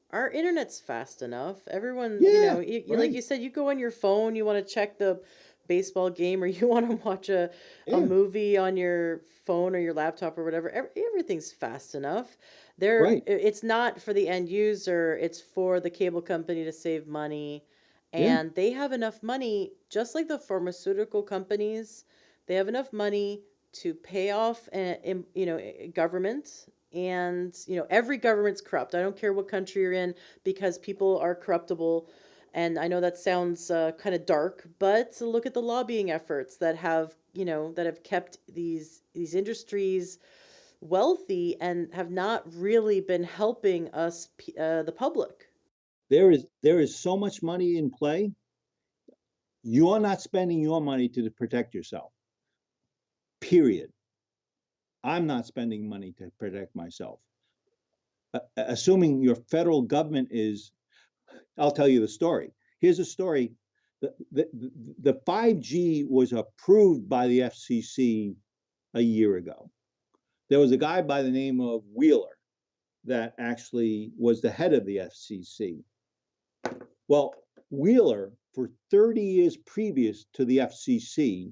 our internet's fast enough. Everyone,
Yeah,
you,
right.
like you said, you go on your phone, you want to check the baseball game, or you want to watch a movie on your phone or your laptop or whatever. Everything's fast enough.
Right.
It's not for the end user, it's for the cable company to save money.
Yeah.
And they have enough money, just like the pharmaceutical companies, they have enough money to pay off, government. And every government's corrupt. I don't care what country you're in, because people are corruptible. And I know that sounds kind of dark, but look at the lobbying efforts that have kept these industries wealthy and have not really been helping us, the public.
There is so much money in play. You're not spending your money to protect yourself. Period. I'm not spending money to protect myself. Assuming your federal government is, I'll tell you the story. Here's a story. The 5G was approved by the FCC a year ago. There was a guy by the name of Wheeler that actually was the head of the FCC. Well, Wheeler, for 30 years previous to the FCC,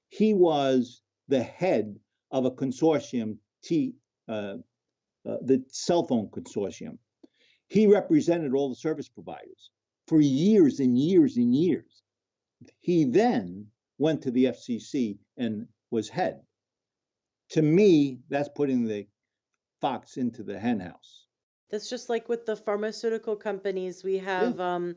he was the head of a consortium, the cell phone consortium. He represented all the service providers for years and years and years. He then went to the FCC and was head. To me, that's putting the fox into the henhouse.
That's just like with the pharmaceutical companies. We have,
Yeah.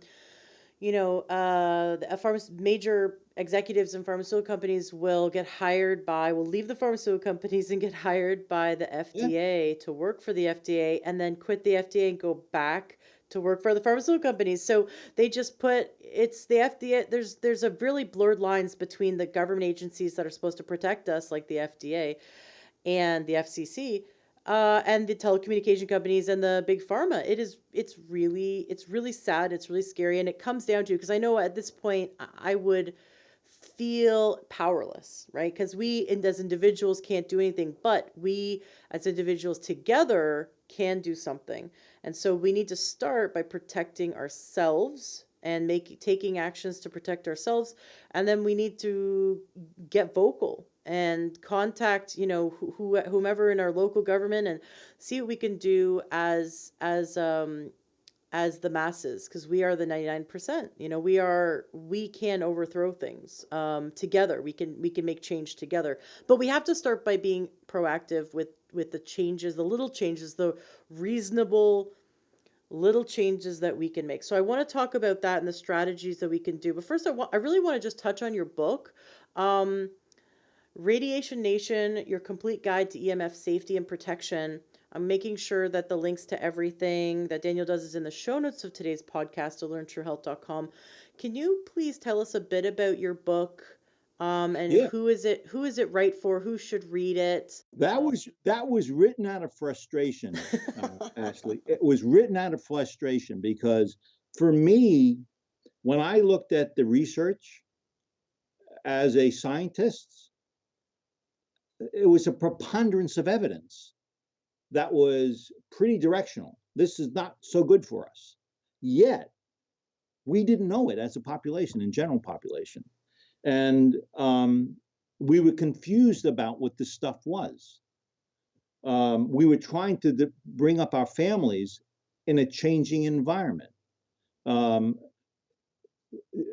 major executives in pharmaceutical companies will leave the pharmaceutical companies and get hired by the
Yeah.
FDA to work for the FDA, and then quit the FDA and go back to work for the pharmaceutical companies. So they just it's the FDA. There's a really blurred lines between the government agencies that are supposed to protect us, like the FDA and the FCC, and the telecommunication companies and the big pharma. It's really sad. It's really scary. And it comes down to, because I know at this point I would feel powerless, right? Because we as individuals can't do anything, but we as individuals together can do something. And so we need to start by protecting ourselves and taking actions to protect ourselves. And then we need to get vocal and contact, whomever in our local government, and see what we can do as the masses, because we are the 99%. We can overthrow things, together. We can make change together, but we have to start by being proactive with the changes, the little changes, the reasonable little changes that we can make. So I want to talk about that and the strategies that we can do. But first, I really want to just touch on your book, Radiation Nation: Your Complete Guide to EMF Safety and Protection. I'm making sure that the links to everything that Daniel does is in the show notes of today's podcast at learntruehealth.com. Can you please tell us a bit about your book, and
Yeah.
who is it right for? Who should read it?
That was written out of frustration, Ashley. It was written out of frustration because for me, when I looked at the research as a scientist, it was a preponderance of evidence that was pretty directional. This is not so good for us. Yet, we didn't know it as a population, in general population. And we were confused about what this stuff was. We were trying to bring up our families in a changing environment.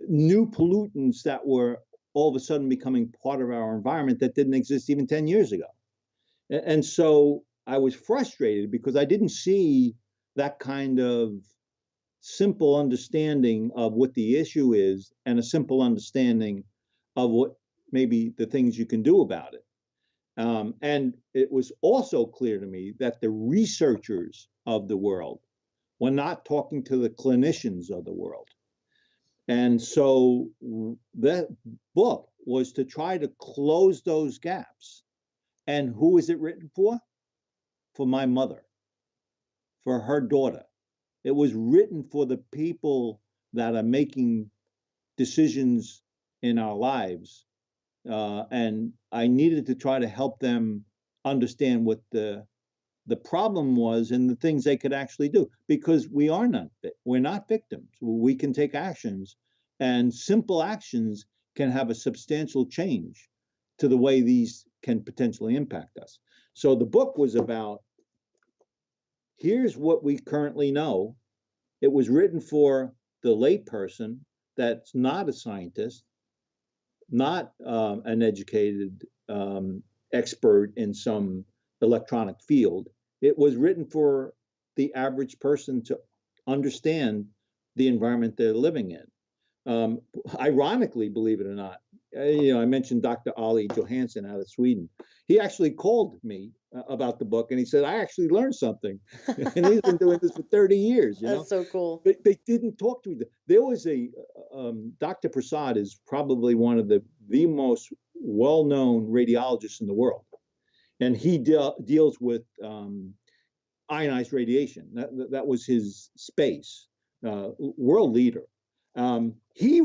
New pollutants that were all of a sudden becoming part of our environment that didn't exist even 10 years ago. And so I was frustrated because I didn't see that kind of simple understanding of what the issue is and a simple understanding of what maybe the things you can do about it. And it was also clear to me that the researchers of the world were not talking to the clinicians of the world. And so that book was to try to close those gaps. And who is it written for? For my mother, for her daughter. It was written for the people that are making decisions in our lives. And I needed to try to help them understand what the problem was and the things they could actually do, because we're not victims. We can take actions, and simple actions can have a substantial change to the way these can potentially impact us. So the book was about, here's what we currently know. It was written for the layperson that's not a scientist, not an educated expert in some electronic field. It was written for the average person to understand the environment they're living in. Ironically, believe it or not, I mentioned Dr. Ali Johansson out of Sweden. He actually called me about the book, and he said, I actually learned something. And he's been doing this for 30 years,
That's so cool.
They didn't talk to each other. There was Dr. Prasad is probably one of the most well-known radiologists in the world. And he deals with ionized radiation. That was his space, world leader. He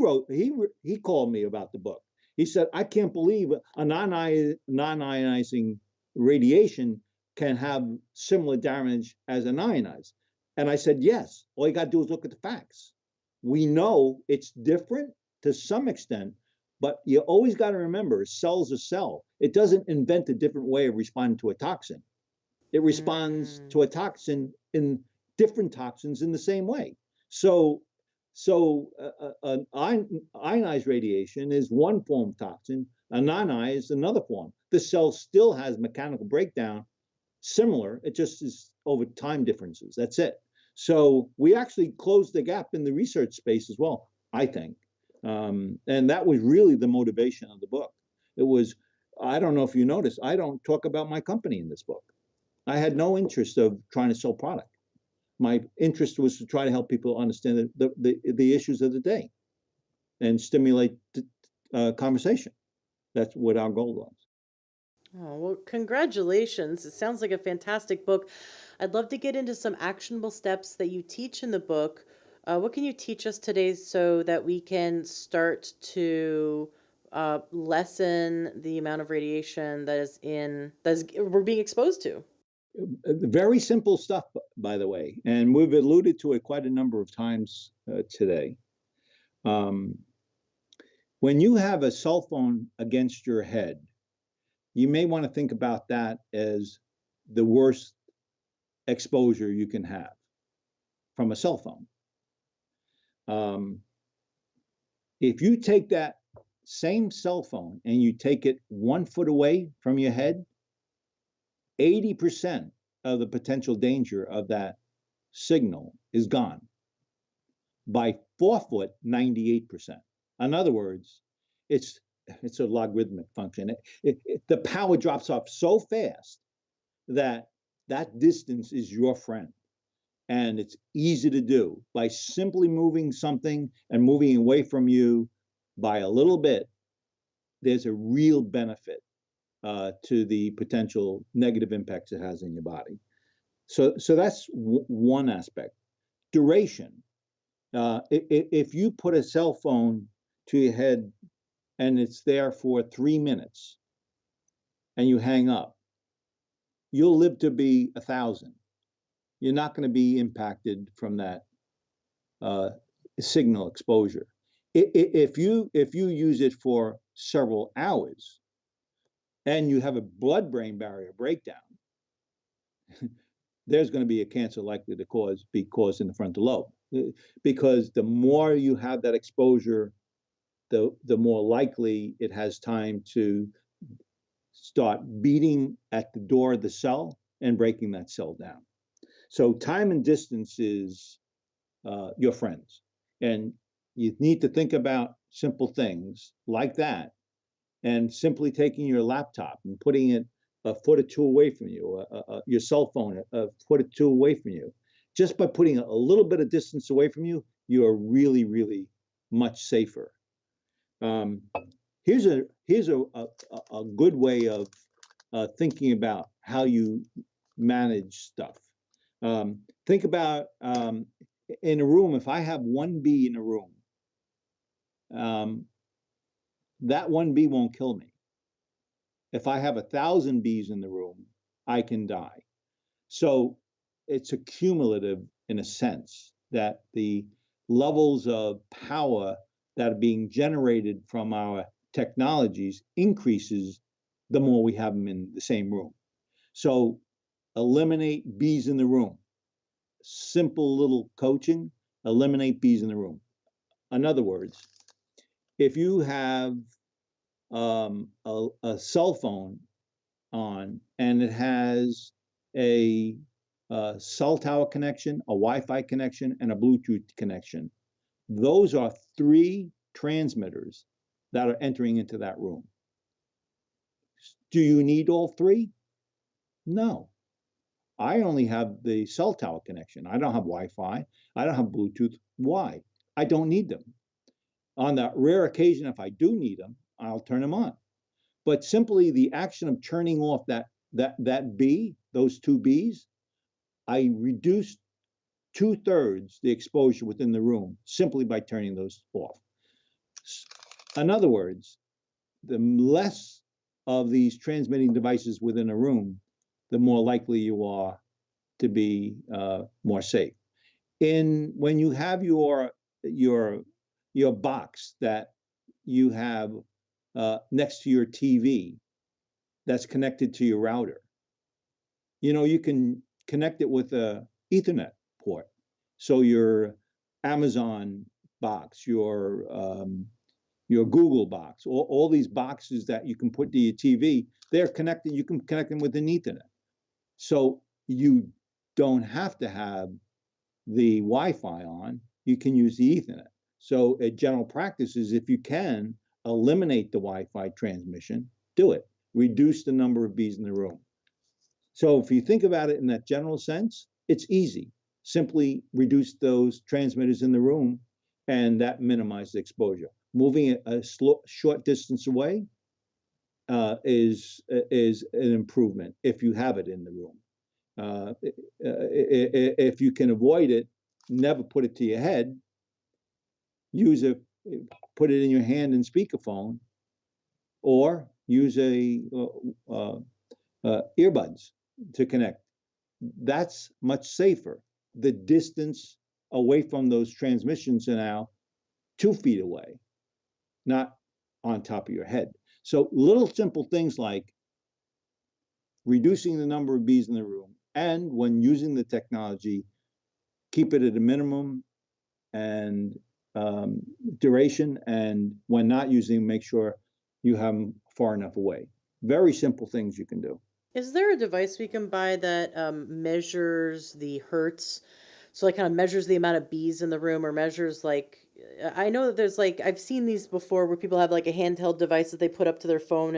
called me about the book. He said, I can't believe a non-ionizing radiation can have similar damage as an ionized. And I said, yes, all you got to do is look at the facts. We know it's different to some extent, but you always got to remember, a cell's a cell. It doesn't invent a different way of responding to a toxin. It responds to a toxin in different toxins in the same way. So ionized radiation is one form of toxin, a non-ionized is another form. The cell still has mechanical breakdown similar, it just is over time differences. That's it. So we actually closed the gap in the research space as well, I think. And that was really the motivation of the book. It was, I don't know if you noticed, I don't talk about my company in this book. I had no interest of trying to sell product. My interest was to try to help people understand the issues of the day and stimulate conversation. That's what our goal was.
Oh, well, congratulations. It sounds like a fantastic book. I'd love to get into some actionable steps that you teach in the book. What can you teach us today so that we can start to lessen the amount of radiation we're being exposed to?
Very simple stuff, by the way, and we've alluded to it quite a number of times today. When you have a cell phone against your head, you may want to think about that as the worst exposure you can have from a cell phone. If you take that same cell phone and you take it 1 foot away from your head, 80% of the potential danger of that signal is gone. By 4 foot, 98%. In other words, it's a logarithmic function. The power drops off so fast that distance is your friend. And it's easy to do by simply moving something and moving away from you by a little bit. There's a real benefit to the potential negative impacts it has in your body. So that's one aspect. Duration. If you put a cell phone to your head and it's there for 3 minutes and you hang up, you'll live to be 1,000. You're not going to be impacted from that signal exposure. If you use it for several hours and you have a blood-brain barrier breakdown, there's going to be a cancer likely to be caused in the frontal lobe, because the more you have that exposure, the more likely it has time to start beating at the door of the cell and breaking that cell down. So time and distance is your friends. And you need to think about simple things like that, and simply taking your laptop and putting it a foot or two away from you, your cell phone a foot or two away from you. Just by putting a little bit of distance away from you, you are really, really much safer. Here's a good way of thinking about how you manage stuff. Think about in a room, if I have one bee in a room, that one bee won't kill me. If I have 1,000 bees in the room, I can die. So it's a cumulative in a sense that the levels of power that are being generated from our technologies increases the more we have them in the same room. So eliminate bees in the room. Simple little coaching, eliminate bees in the room. In other words, if you have a cell phone on and it has a cell tower connection, a Wi-Fi connection, and a Bluetooth connection, those are 3 transmitters that are entering into that room. Do you need all three? No. I only have the cell tower connection. I don't have Wi-Fi. I don't have Bluetooth. Why? I don't need them. On the rare occasion, if I do need them, I'll turn them on. But simply the action of turning off that B, those two Bs, I reduced 2/3 the exposure within the room simply by turning those off. In other words, the less of these transmitting devices within a room, the more likely you are to be more safe. When you have your box that you have next to your TV that's connected to your router, you can connect it with a Ethernet port. So your Amazon box, your Google box, all these boxes that you can put to your TV, they're connected. You can connect them with an Ethernet. So you don't have to have the Wi-Fi on. You can use the Ethernet. So a general practice is, if you can eliminate the Wi-Fi transmission, do it. Reduce the number of bees in the room. So if you think about it in that general sense, it's easy. Simply reduce those transmitters in the room, and that minimizes exposure. Moving it a short distance away is an improvement if you have it in the room. If you can avoid it, never put it to your head. Put it in your hand and speakerphone, or use earbuds to connect. That's much safer. The distance away from those transmissions are now 2 feet away, not on top of your head. So little simple things like reducing the number of bees in the room, and when using the technology, keep it at a minimum and duration, and when not using, make sure you have them far enough away. Very simple things you can do.
Is there a device we can buy that measures the hertz? So like kind of measures the amount of bees in the room, or measures I know that there's I've seen these before where people have like a handheld device that they put up to their phone,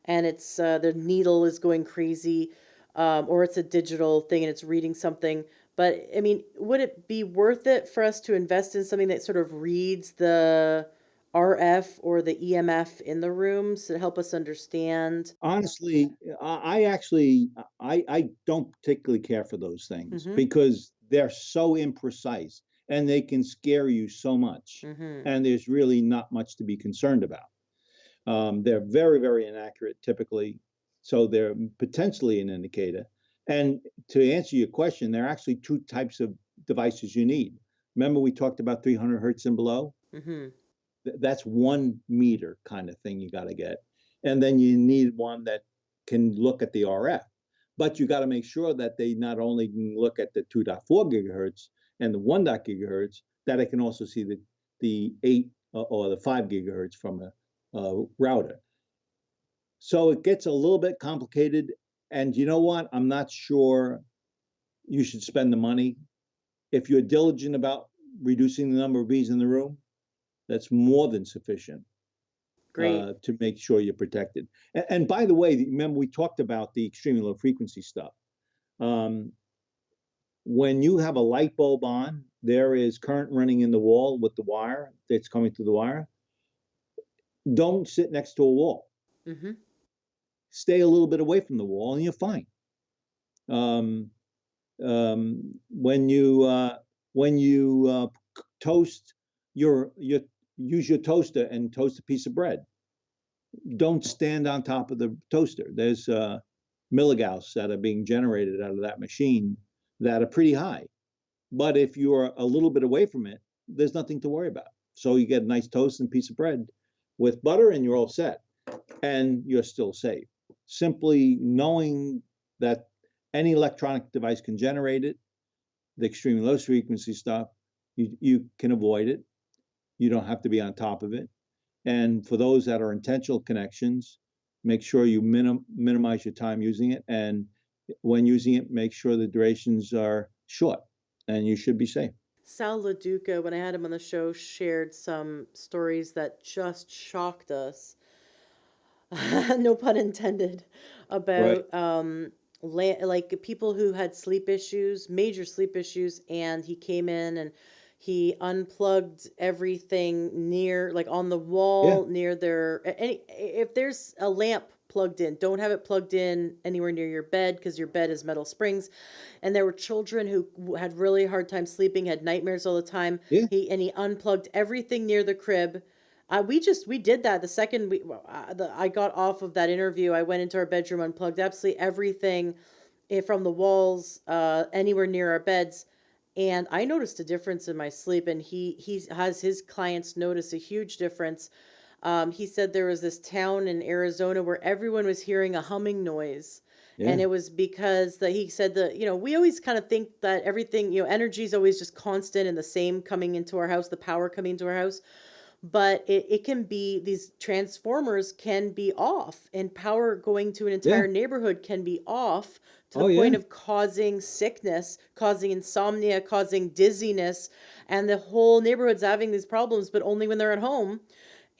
and it's the needle is going crazy, or it's a digital thing and it's reading something. But I mean, would it be worth it for us to invest in something that sort of reads the RF or the EMF in the rooms to help us understand?
Honestly, I don't particularly care for those things
Mm-hmm.
because they're so imprecise and they can scare you so much.
Mm-hmm.
And there's really not much to be concerned about. They're very, very inaccurate typically. So they're potentially an indicator. And to answer your question, there are actually 2 types of devices you need. Remember, we talked about 300 hertz and below?
Mm-hmm.
That's 1 meter kind of thing you got to get. And then you need one that can look at the RF. But you got to make sure that they not only can look at the 2.4 gigahertz and the 1 gigahertz, that it can also see the 8 or the 5 gigahertz from a router. So it gets a little bit complicated. And you know what? I'm not sure you should spend the money. If you're diligent about reducing the number of bees in the room, that's more than sufficient.
Great.
To make sure you're protected. And by the way, remember we talked about the extremely low frequency stuff. When you have a light bulb on, there is current running in the wall with the wire that's coming through the wire. Don't sit next to a wall.
Mm-hmm.
Stay a little bit away from the wall and you're fine. When you toast use your toaster and toast a piece of bread, don't stand on top of the toaster. There's milligauss that are being generated out of that machine that are pretty high. But if you're a little bit away from it, there's nothing to worry about. So you get a nice toast and piece of bread with butter and you're all set. And you're still safe. Simply knowing that any electronic device can generate it, the extremely low frequency stuff, you can avoid it. You don't have to be on top of it. And for those that are intentional connections, make sure you minimize your time using it. And when using it, make sure the durations are short and you should be safe.
Sal LaDuca, when I had him on the show, shared some stories that just shocked us. No pun intended,
Right.
about like people who had sleep issues, major sleep issues, and he came in and he unplugged everything near, like on the
Yeah.
wall near their any if there's a lamp plugged in, don't have it plugged in anywhere near your bed because your bed is metal springs. And there were children who had really hard time sleeping, had nightmares all the time.
Yeah.
He unplugged everything near the crib. We did that the second I got off of that interview. I went into our bedroom, unplugged absolutely everything, from the walls, anywhere near our beds, and I noticed a difference in my sleep. And he has his clients notice a huge difference. He said there was this town in Arizona where everyone was hearing a humming noise. And
Yeah.
it was because that he said that, we always kind of think that everything, energy is always just constant and the same coming into our house, the power coming into our house. But it can be, these transformers can be off, and power going to an
Yeah.
entire neighborhood can be off to the
Oh
point
yeah.
of causing sickness, causing insomnia, causing dizziness, and the whole neighborhood's having these problems, but only when they're at home.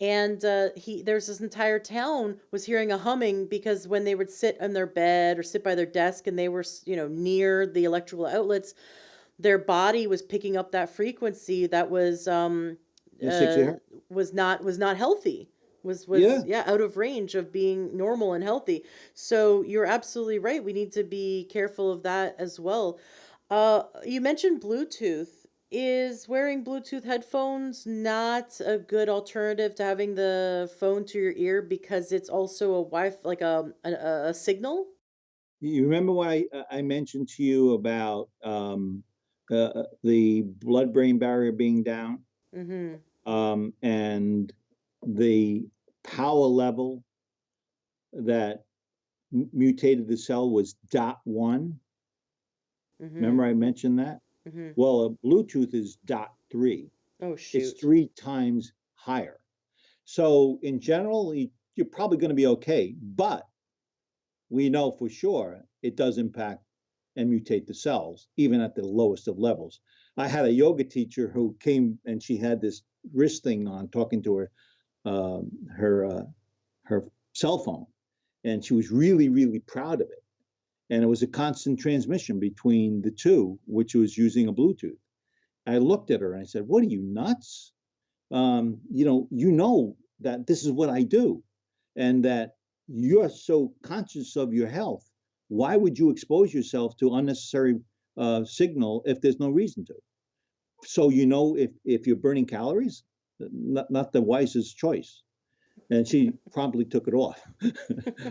And there's this entire town was hearing a humming because when they would sit in their bed or sit by their desk and they were, near the electrical outlets, their body was picking up that frequency that
Yeah. 60
uh,
hertz.
was not healthy, was
Yeah.
yeah, out of range of being normal and healthy. So you're absolutely right. We need to be careful of that as well. You mentioned Bluetooth. Is wearing Bluetooth headphones not a good alternative to having the phone to your ear because it's also a Wi-Fi, like a signal?
You remember what I mentioned to you about the blood-brain barrier being down,
Mm-hmm.
and the power level that mutated the cell was dot one.
Mm-hmm.
Remember I mentioned that?
Mm-hmm.
Well, a Bluetooth is dot three.
Oh
It's
shoot.
3 times higher. So in general, you're probably going to be okay, but we know for sure it does impact and mutate the cells, even at the lowest of levels. I had a yoga teacher who came and she had this wrist thing on, talking to her cell phone, and she was really really proud of it. And it was a constant transmission between the two, which was using a Bluetooth. I looked at her and I said, "What are you nuts? You know that this is what I do, and that you're so conscious of your health. Why would you expose yourself to unnecessary signal if there's no reason to? So if you're burning calories, not the wisest choice." And she promptly took it off.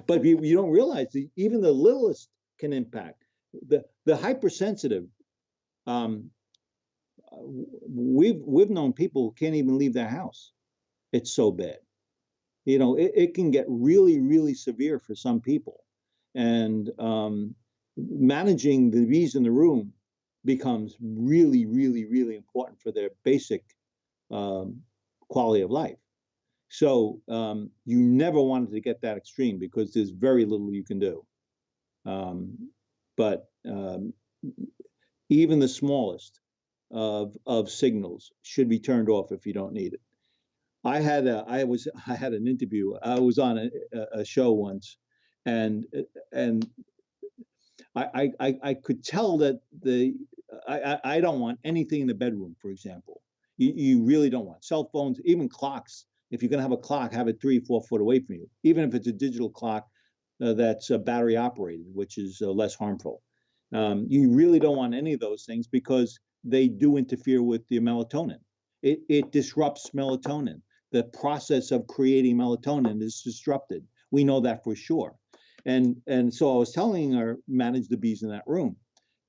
But you don't realize that even the littlest can impact the hypersensitive. Um, we've known people who can't even leave their house. It's so bad. It can get really, really severe for some people. And managing the bees in the room becomes really, really, really important for their basic um, quality of life. So you never wanted to get that extreme because there's very little you can do. But even the smallest of signals should be turned off if you don't need it. I had an interview. I was on a show once, and and I could tell that I don't want anything in the bedroom. For example, you really don't want cell phones, even clocks. If you're going to have a clock, have it 3 or 4 foot away from you. Even if it's a digital clock that's battery operated, which is less harmful. You really don't want any of those things because they do interfere with the melatonin. It disrupts melatonin. The process of creating melatonin is disrupted. We know that for sure. And so I was telling her, manage the bees in that room,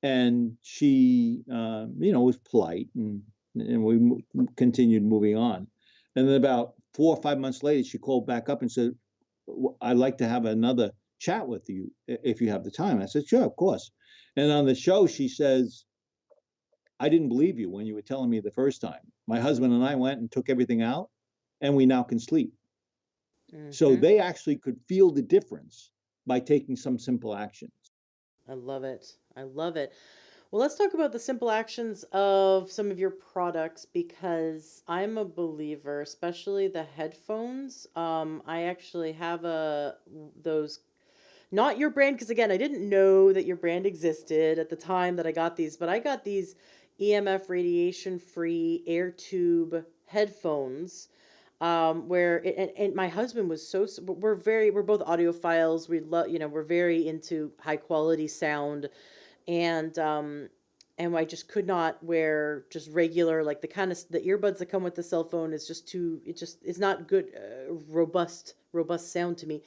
and she was polite, and we continued moving on. And then about 4 or 5 months later, she called back up and said, "I'd like to have another chat with you if you have the time." I said, "Sure, of course." And on the show, she says, "I didn't believe you when you were telling me the first time. My husband and I went and took everything out, and we now can sleep." So
Mm-hmm.
they actually could feel the difference by taking some simple actions.
I love it. I love it. Well, let's talk about the simple actions of some of your products because I'm a believer, especially the headphones. I actually have those, not your brand, because again, I didn't know that your brand existed at the time that I got these, but I got these EMF radiation free air tube headphones. And my husband was we're both audiophiles. We love, we're very into high quality sound, and I just could not wear just regular, like the kind of the earbuds that come with the cell phone is just too, it's not good, robust sound to me.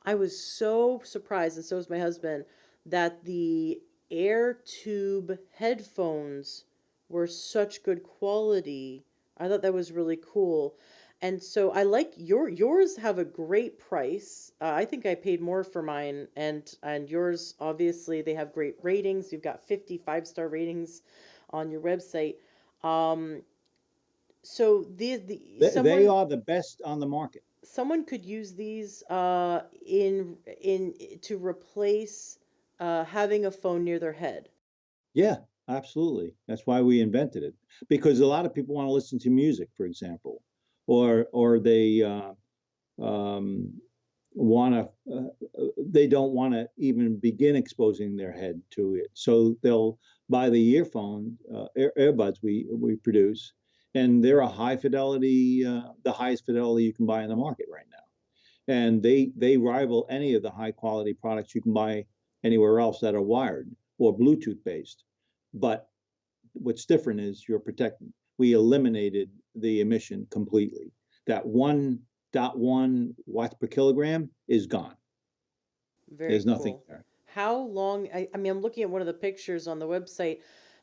I was so surprised, and so was my husband, that the air tube headphones were such good quality. I thought that was really cool. And so I like yours have a great price. I think I paid more for mine, and yours, obviously they have great ratings. You've got 55-star ratings on your website. Um, so
They are the best on the market.
someone could use these in to replace having a phone near their head.
Yeah, absolutely. That's why we invented it, because a lot of people want to listen to music, for example, or they um, want to they don't want to even begin exposing their head to it, so they'll buy the earphone earbuds we produce, and they're a high fidelity, the highest fidelity you can buy in the market right now, and they rival any of the high quality products you can buy anywhere else that are wired or Bluetooth based. But what's different is you're protected. We eliminated the emission completely. That 1.1 watts per kilogram is gone.
Very
There's nothing
cool.
there.
How long? I mean, I'm looking at one of the pictures on the website.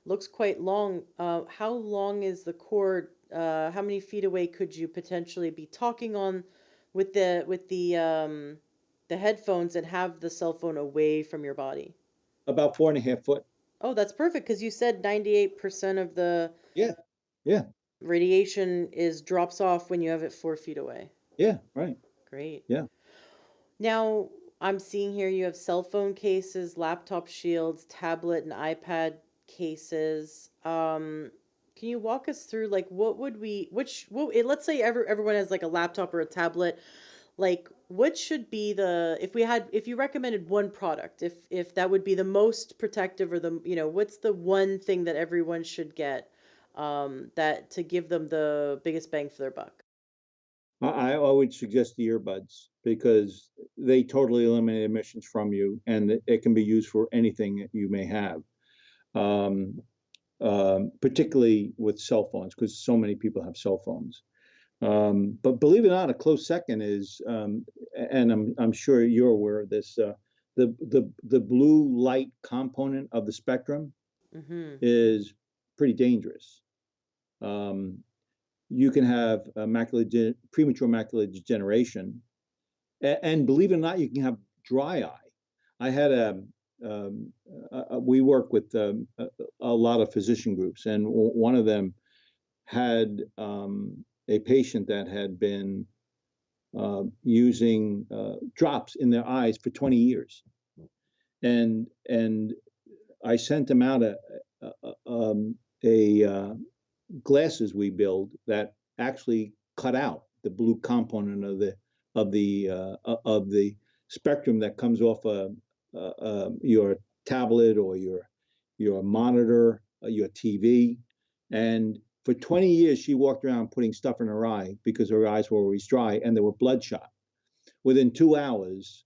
Looks quite long. How long is the cord? How many feet away could you potentially be talking on with the headphones and have the cell phone away from your body?
About 4.5 foot.
Oh, that's perfect because you said 98% of the
Yeah, yeah,
radiation is drops off when you have it 4 feet away.
yeah, right.
Great.
Yeah.
Now, I'm seeing here you have cell phone cases, laptop shields, tablet and iPad cases. Can you walk us through like what would we which what, let's say everyone has like a laptop or a tablet, like what should be the if you recommended one product, if that would be the most protective or the what's the one thing that everyone should get that to give them the biggest bang for their buck?
I would suggest the earbuds because they totally eliminate emissions from you, and it can be used for anything that you may have. Um, Particularly with cell phones, because so many people have cell phones. But believe it or not, a close second is, and I'm sure you're aware of this, the blue light component of the spectrum
Mm-hmm.
is pretty dangerous. Um, you can have premature macular degeneration, and believe it or not, you can have dry eye. I had um, we work with a lot of physician groups, and one of them had a patient that had been using drops in their eyes for 20 years, and I sent them out a glasses we build that actually cut out the blue component of the spectrum that comes off your tablet or your monitor, your TV, and for 20 years she walked around putting stuff in her eye because her eyes were always dry and they were bloodshot. Within 2 hours,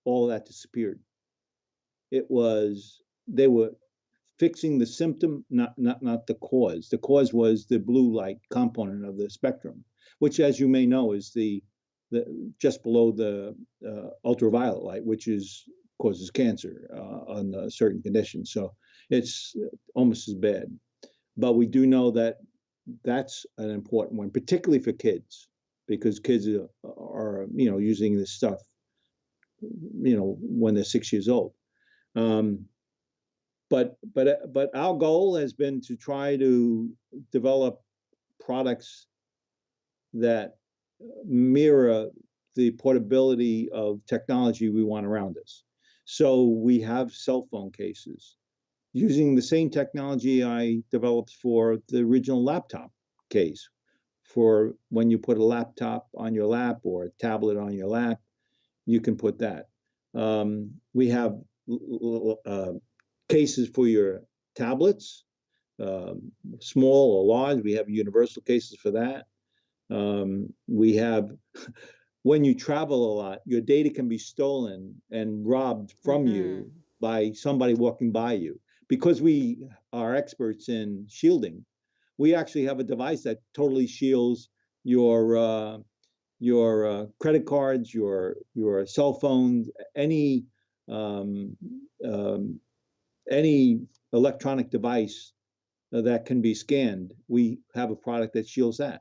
all that disappeared. It was they were fixing the symptom, not the cause. The cause was the blue light component of the spectrum, which, as you may know, is the just below the ultraviolet light, which causes cancer on certain conditions. So it's almost as bad. But we do know that that's an important one, particularly for kids, because kids are using this stuff when they're 6 years old. Um, but our goal has been to try to develop products that mirror the portability of technology we want around us. So we have cell phone cases using the same technology I developed for the original laptop case. For when you put a laptop on your lap or a tablet on your lap, you can put that. We have cases for your tablets, small or large. We have universal cases for that. We have, when you travel a lot, your data can be stolen and robbed from you by somebody walking by you. Because we are experts in shielding, we actually have a device that totally shields your credit cards, your cell phones, any electronic device that can be scanned. We have a product that shields that.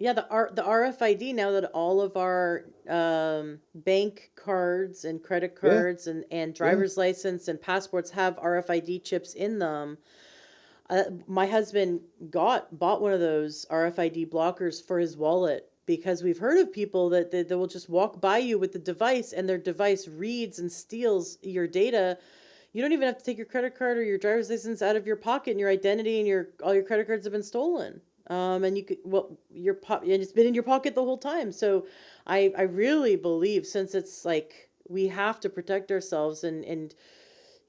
Yeah, the RFID, now that all of our bank cards and credit
Yeah,
cards and
yeah,
driver's license and passports have RFID chips in them. My husband bought one of those RFID blockers for his wallet because we've heard of people that they will just walk by you with the device and their device reads and steals your data. You don't even have to take your credit card or your driver's license out of your pocket, and your identity and all your credit cards have been stolen. And you could, well, and it's been in your pocket the whole time. So I really believe, since it's like we have to protect ourselves, and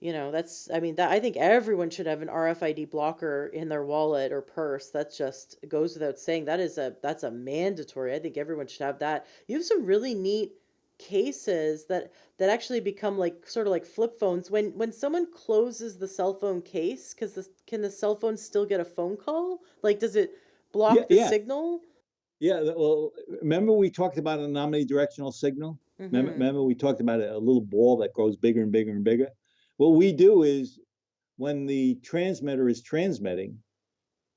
that's, I mean, that, I think everyone should have an RFID blocker in their wallet or purse. That's just, it goes without saying. That's a mandatory. I think everyone should have that. You have some really neat cases that actually become like sort of like flip phones. When someone closes the cell phone case, can the cell phone still get a phone call? Like, does it
yeah,
block the
yeah,
signal?
yeah. Well, remember we talked about an omnidirectional signal?
Mm-hmm.
Remember we talked about a little ball that grows bigger and bigger and bigger? What we do is when the transmitter is transmitting,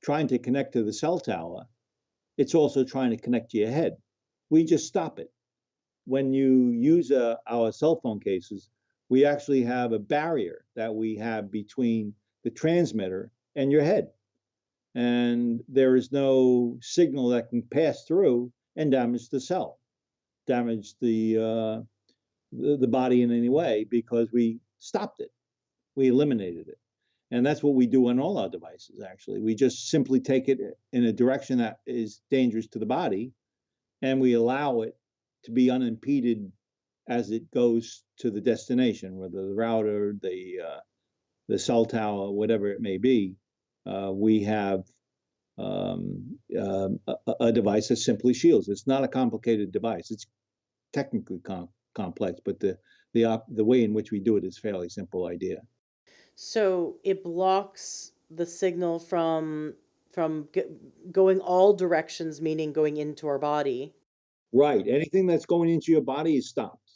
trying to connect to the cell tower, it's also trying to connect to your head. We just stop it. When you use our cell phone cases, we actually have a barrier that we have between the transmitter and your head. And there is no signal that can pass through and damage the cell, damage the body in any way, because we stopped it. We eliminated it. And that's what we do on all our devices, actually. We just simply take it in a direction that is dangerous to the body, and we allow it to be unimpeded as it goes to the destination, whether the router, the cell tower, whatever it may be. We have a device that simply shields. It's not a complicated device. It's technically complex, but the way in which we do it is fairly simple idea.
So it blocks the signal from going all directions, meaning going into our body.
Right. Anything that's going into your body is stopped.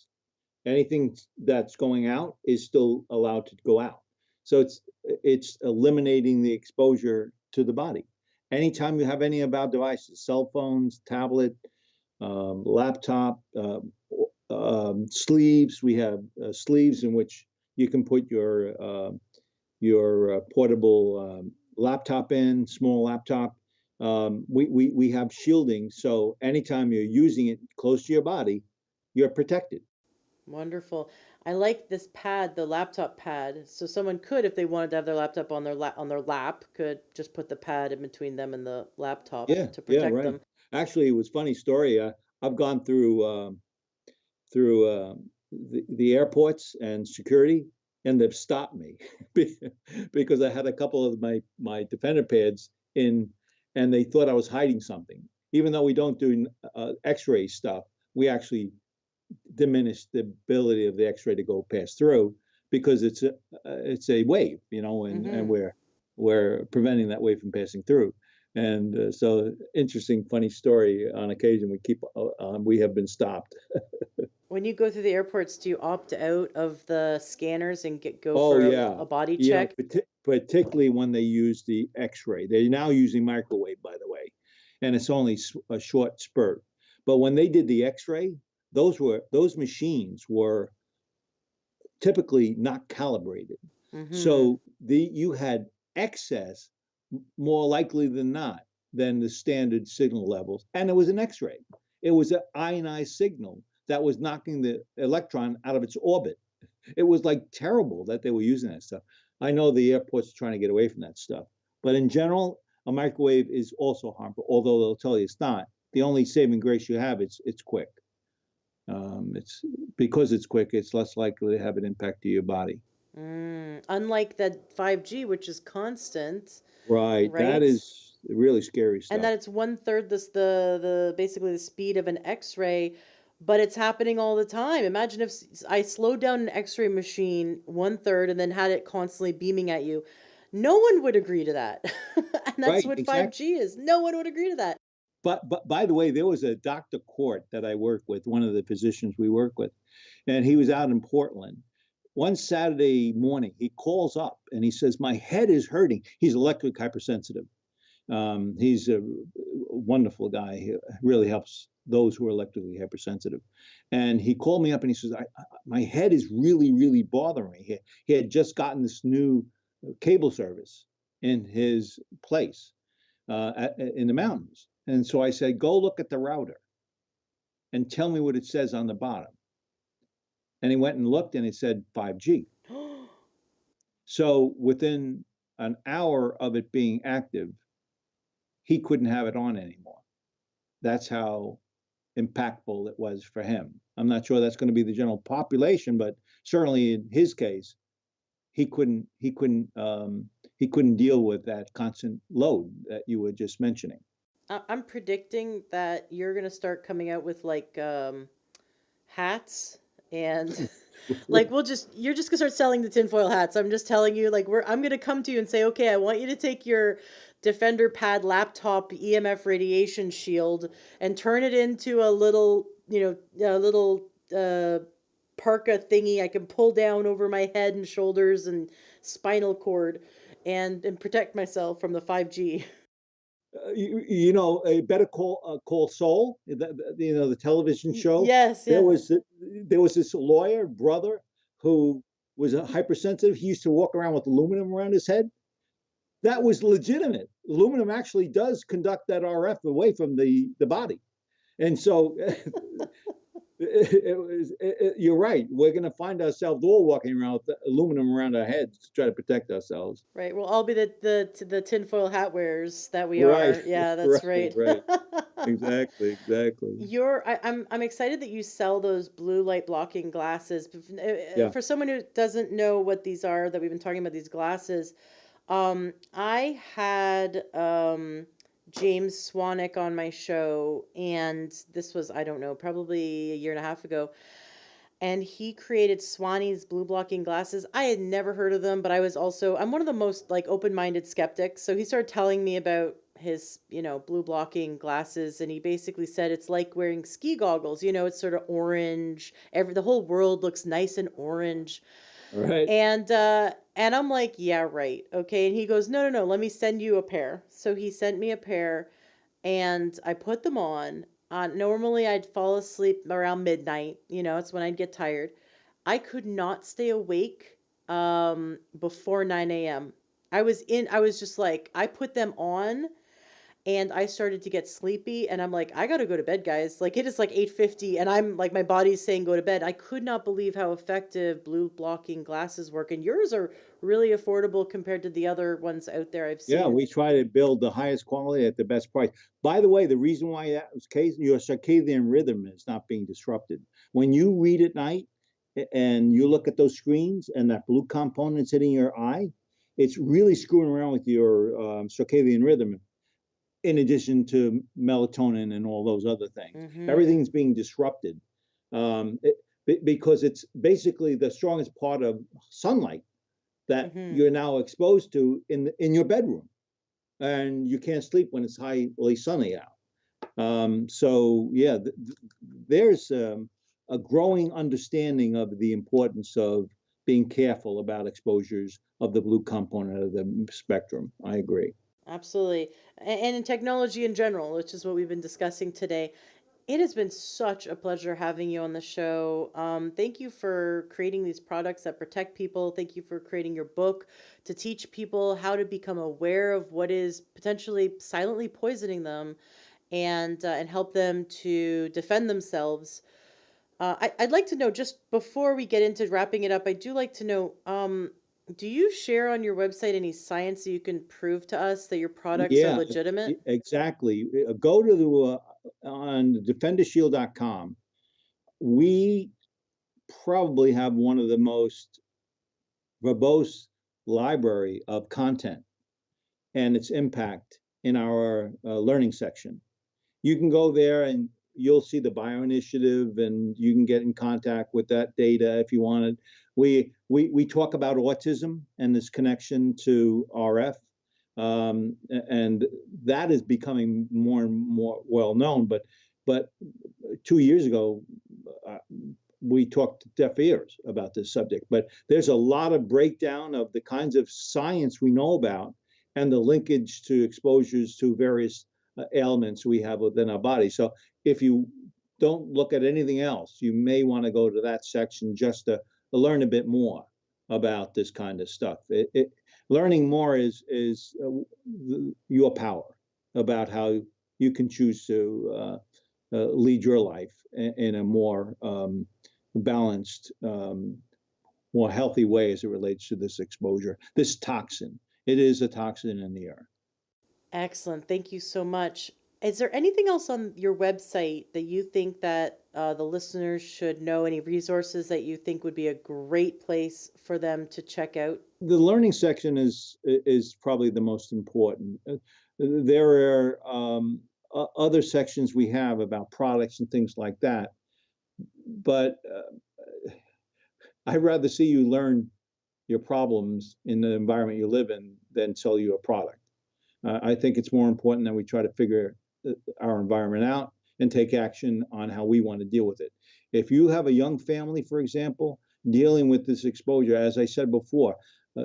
Anything that's going out is still allowed to go out. So it's eliminating the exposure to the body. Anytime you have any of our devices, cell phones, tablet, laptop, sleeves. We have sleeves in which you can put your portable laptop in, small laptop. We have shielding, so anytime you're using it close to your body, you're protected.
Wonderful. I like this pad, the laptop pad. So someone could, if they wanted to have their laptop on on their lap, could just put the pad in between them and the laptop
Yeah,
to
yeah,
protect
right.
them.
Actually, it was a funny story. I've gone through the airports and security, and they've stopped me because I had a couple of my defender pads in, and they thought I was hiding something. Even though we don't do X-ray stuff, we actually diminish the ability of the X-ray to go pass through because it's a wave, and
Mm-hmm.
we're preventing that wave from passing through. And so, interesting, funny story. On occasion, we have been stopped.
When you go through the airports, do you opt out of the scanners and go
Oh
for
yeah,
a body check?
particularly when they use the X-ray. They're now using microwave, by the way, and it's only a short spurt. But when they did the X-ray, those machines were typically not calibrated.
Mm-hmm.
So you had excess more likely than not than the standard signal levels, and it was an X-ray. It was an ionized signal that was knocking the electron out of its orbit. It was like terrible that they were using that stuff. I know the airports are trying to get away from that stuff, but in general, a microwave is also harmful. Although they'll tell you it's not. The only saving grace you have, it's quick. It's because it's quick, it's less likely to have an impact to your body.
Unlike that 5G, which is constant,
Right. That
right?
is really scary
And
stuff.
that it's one third the basically the speed of an X-ray, but it's happening all the time. Imagine if I slowed down an X-ray machine one third and then had it constantly beaming at you. No one would agree to that. And that's
Right.
what
Exactly.
5G is. No one would agree to that.
But by the way, there was a Dr. Court that I work with, one of the physicians we work with, and he was out in Portland. One Saturday morning, he calls up and he says, "My head is hurting." He's electric hypersensitive. He's a wonderful guy. He really helps those who are electrically hypersensitive. And he called me up and he says, "My head is really, really bothering me." He had just gotten this new cable service in his place in the mountains. And so I said, "Go look at the router and tell me what it says on the bottom." And he went and looked and it said 5G. So within an hour of it being active, he couldn't have it on anymore. That's how impactful it was for him. I'm not sure that's going to be the general population, but certainly in his case, he couldn't deal with that constant load that you were just mentioning.
I'm predicting that you're gonna start coming out with like hats and like you're just gonna start selling the tinfoil hats. I'm just telling you, like I'm gonna come to you and say, okay, I want you to take your Defender Pad laptop EMF radiation shield and turn it into a little, a little parka thingy I can pull down over my head and shoulders and spinal cord and protect myself from the 5G.
You know, a Better Call Saul, you know, the television show.
Yes,
There
yeah.
was there was this lawyer brother who was a hypersensitive. He used to walk around with aluminum around his head. That was legitimate. Aluminum actually does conduct that RF away from the body, and so you're right. We're going to find ourselves all walking around with aluminum around our heads to try to protect ourselves.
Right. We'll all be the tinfoil hat wearers that we
Right,
are. Yeah, that's
right,
right.
right. Exactly, exactly.
I'm excited that you sell those blue light blocking glasses.
Yeah.
For someone who doesn't know what these are, that we've been talking about these glasses, I had James Swanwick on my show, and this was, I don't know, probably a year and a half ago, and he created Swanee's blue blocking glasses. I had never heard of them, but I'm one of the most like open-minded skeptics. So he started telling me about his, blue blocking glasses, and he basically said it's like wearing ski goggles. It's sort of orange. The whole world looks nice and orange.
All right.
And I'm like, yeah, right. Okay. And he goes, no, no, no, let me send you a pair. So he sent me a pair and I put them on. Normally I'd fall asleep around midnight. It's when I'd get tired. I could not stay awake before 9 a.m. I was just like, I put them on and I started to get sleepy and I'm like, I gotta go to bed, guys. Like it is like 8:50 and I'm like, my body's saying go to bed. I could not believe how effective blue blocking glasses work. And yours are really affordable compared to the other ones out there I've
Yeah,
seen.
we try to build the highest quality at the best price. By the way, the reason why that was the case, your circadian rhythm is not being disrupted. When you read at night and you look at those screens and that blue component's hitting your eye, it's really screwing around with your circadian rhythm, in addition to melatonin and all those other things.
Mm-hmm.
Everything's being disrupted because it's basically the strongest part of sunlight that
Mm-hmm.
you're now exposed to in your bedroom, and you can't sleep when it's highly sunny out. So yeah, there's a growing understanding of the importance of being careful about exposures of the blue component of the spectrum. I agree.
Absolutely. And in technology in general, which is what we've been discussing today. It has been such a pleasure having you on the show. Thank you for creating these products that protect people. Thank you for creating your book to teach people how to become aware of what is potentially silently poisoning them and help them to defend themselves. I'd like to know, just before we get into wrapping it up, I do like to know. Do you share on your website any science that you can prove to us that your products are
Yeah,
legitimate?
exactly. Go to the on DefenderShield.com. We probably have one of the most verbose library of content and its impact in our learning section. You can go there and you'll see the bio initiative, and you can get in contact with that data if you wanted. We talk about autism and this connection to RF, and that is becoming more and more well known. But 2 years ago, uh, we talked to deaf ears about this subject. But there's a lot of breakdown of the kinds of science we know about and the linkage to exposures to various ailments we have within our body. So if you don't look at anything else, you may want to go to that section just to learn a bit more about this kind of stuff. Learning more is your power about how you can choose to lead your life in a more balanced, more healthy way as it relates to this exposure, this toxin. It is a toxin in the air.
Excellent. Thank you so much. Is there anything else on your website that you think that the listeners should know? Any resources that you think would be a great place for them to check out?
The learning section is probably the most important. There are other sections we have about products and things like that, but I'd rather see you learn your problems in the environment you live in than sell you a product. I think it's more important that we try to figure our environment out and take action on how we want to deal with it. If you have a young family, for example, dealing with this exposure, as I said before,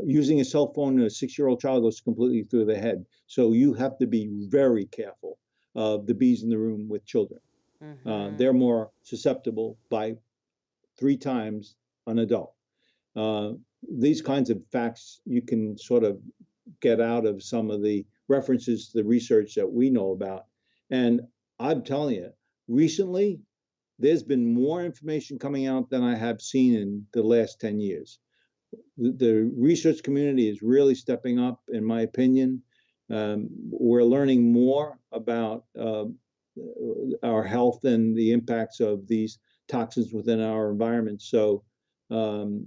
using a cell phone to a 6-year-old child goes completely through the head. So you have to be very careful of the bees in the room with children.
Mm-hmm.
They're more susceptible by 3 times an adult. Uh, these kinds of facts you can sort of get out of some of the references to the research that we know about. And I'm telling you, recently, there's been more information coming out than I have seen in the last 10 years. The research community is really stepping up, in my opinion. We're learning more about our health and the impacts of these toxins within our environment. So um,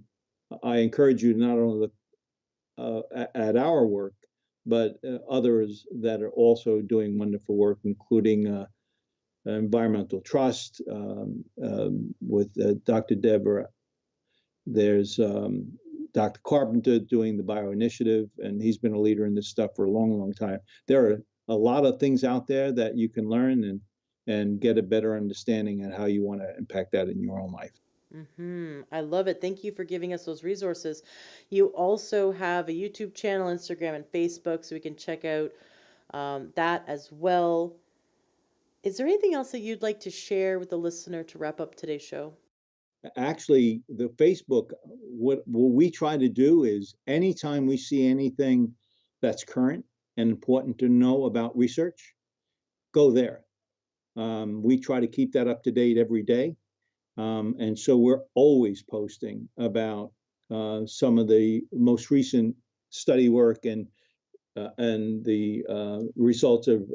I encourage you to not only look at our work, but others that are also doing wonderful work, including Environmental Trust with Dr. Deborah. There's Dr. Carpenter doing the Bio Initiative, and he's been a leader in this stuff for a long, long time. There are a lot of things out there that you can learn and get a better understanding on how you want to impact that in your own life.
Mm-hmm. I love it. Thank you for giving us those resources. You also have a YouTube channel, Instagram, and Facebook, so we can check out that as well. Is there anything else that you'd like to share with the listener to wrap up today's show?
Actually, the Facebook, what we try to do is anytime we see anything that's current and important to know about research, go there. We try to keep that up to date every day. And so we're always posting about some of the most recent study work and the results of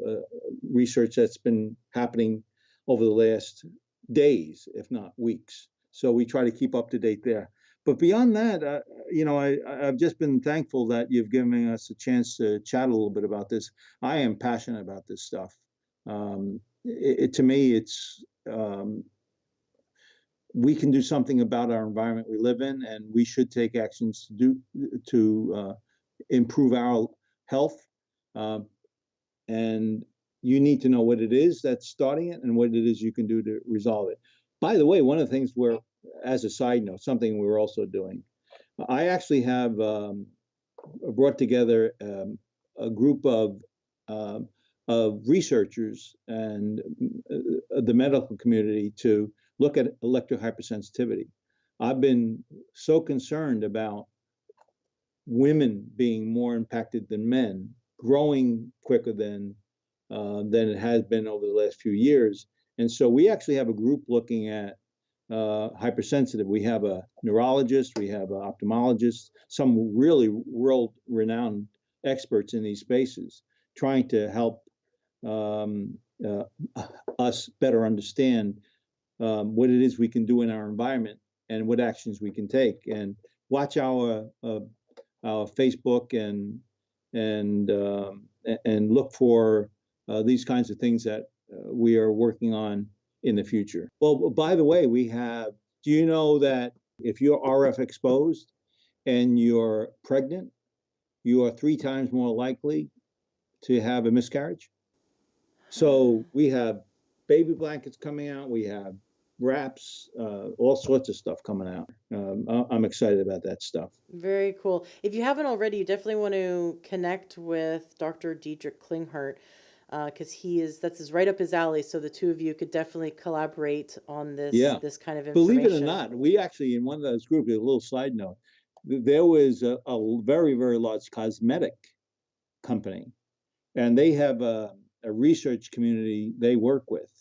research that's been happening over the last days, if not weeks. So we try to keep up to date there. But beyond that, I've just been thankful that you've given us a chance to chat a little bit about this. I am passionate about this stuff. To me, it's we can do something about our environment we live in, and we should take actions to improve our health. Um, and you need to know what it is that's starting it and what it is you can do to resolve it. By the way, one of the things we're, as a side note, something we're also doing, I actually have brought together a group of researchers and the medical community to look at electric hypersensitivity. I've been so concerned about women being more impacted than men, growing quicker than it has been over the last few years. And so we actually have a group looking at hypersensitive. We have a neurologist, we have an ophthalmologist, some really world-renowned experts in these spaces, trying to help us better understand what it is we can do in our environment and what actions we can take. And watch our Facebook and look for these kinds of things that we are working on in the future. Well, by the way, do you know that if you're RF exposed and you're pregnant, you are 3 times more likely to have a miscarriage? So we have baby blankets coming out, we have wraps, all sorts of stuff coming out. I'm excited about that stuff.
Very cool. If you haven't already, you definitely want to connect with Dr. Diedrich Klinghardt, because that's right up his alley. So the two of you could definitely collaborate on this kind of information.
Believe it or not, we actually, in one of those groups, a little side note, there was a very, very large cosmetic company, and they have a research community they work with.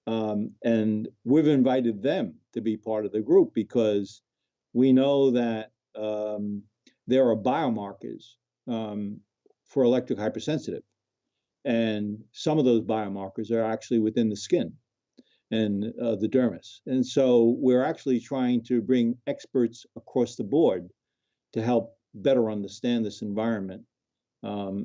And we've invited them to be part of the group because we know that there are biomarkers for electric hypersensitive. And some of those biomarkers are actually within the skin and the dermis. And so we're actually trying to bring experts across the board to help better understand this environment. I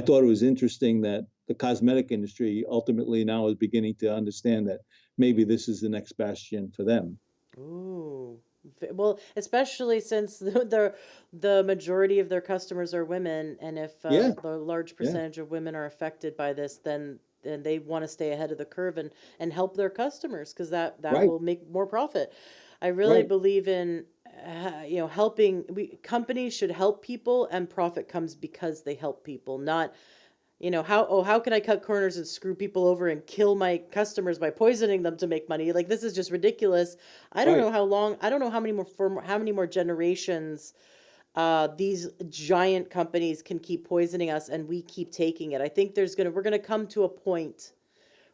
thought it was interesting that the cosmetic industry ultimately now is beginning to understand that maybe this is the next bastion for them.
Ooh. Well, especially since the majority of their customers are women, and if the large percentage of women are affected by this, then they want to stay ahead of the curve and help their customers, because that will make more profit. I really believe in helping. Companies should help people, and profit comes because they help people, not how can I cut corners and screw people over and kill my customers by poisoning them to make money? Like, this is just ridiculous. I don't know how long, I don't know how many more generations these giant companies can keep poisoning us, and we keep taking it. I think we're gonna come to a point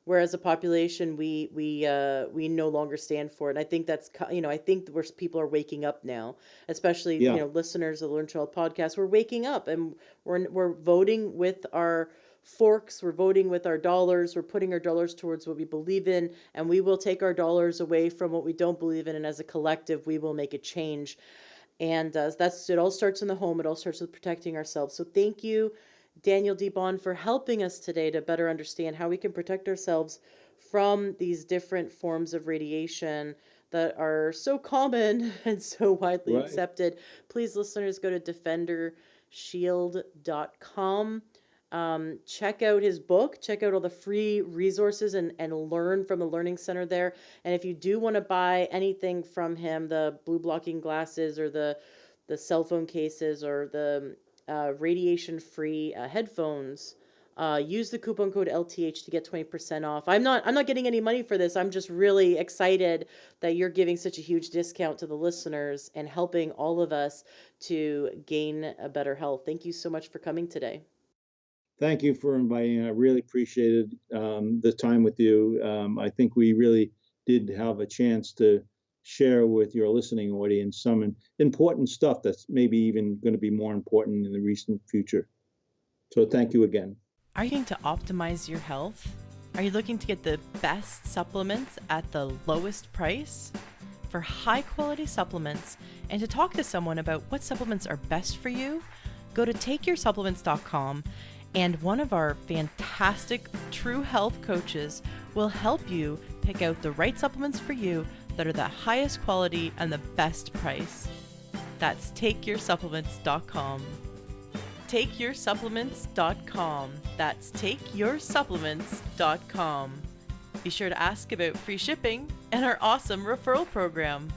where, as a population, we no longer stand for it. And I think I think where people are waking up now, especially listeners of the Learn to Health podcast. We're waking up, and we're voting with our forks. We're voting with our dollars. We're putting our dollars towards what we believe in, and we will take our dollars away from what we don't believe in. And as a collective, we will make a change. And it all starts in the home. It all starts with protecting ourselves. So thank you, Daniel DeBaun, for helping us today to better understand how we can protect ourselves from these different forms of radiation that are so common and so widely accepted. Please, listeners, go to DefenderShield.com. Check out his book, check out all the free resources, and learn from the Learning Center there. And if you do want to buy anything from him, the blue blocking glasses or the cell phone cases or the radiation-free headphones, use the coupon code LTH to get 20% off. I'm not getting any money for this. I'm just really excited that you're giving such a huge discount to the listeners and helping all of us to gain a better health. Thank you so much for coming today.
Thank you for inviting. I really appreciated the time with you. I think we really did have a chance to share with your listening audience some important stuff that's maybe even going to be more important in the recent future. So thank you again.
Are you looking to optimize your health? Are you looking to get the best supplements at the lowest price? For high quality supplements and to talk to someone about what supplements are best for you, go to takeyoursupplements.com, and one of our fantastic True Health coaches will help you pick out the right supplements for you that are the highest quality and the best price. That's takeyoursupplements.com. Takeyoursupplements.com. That's takeyoursupplements.com. Be sure to ask about free shipping and our awesome referral program.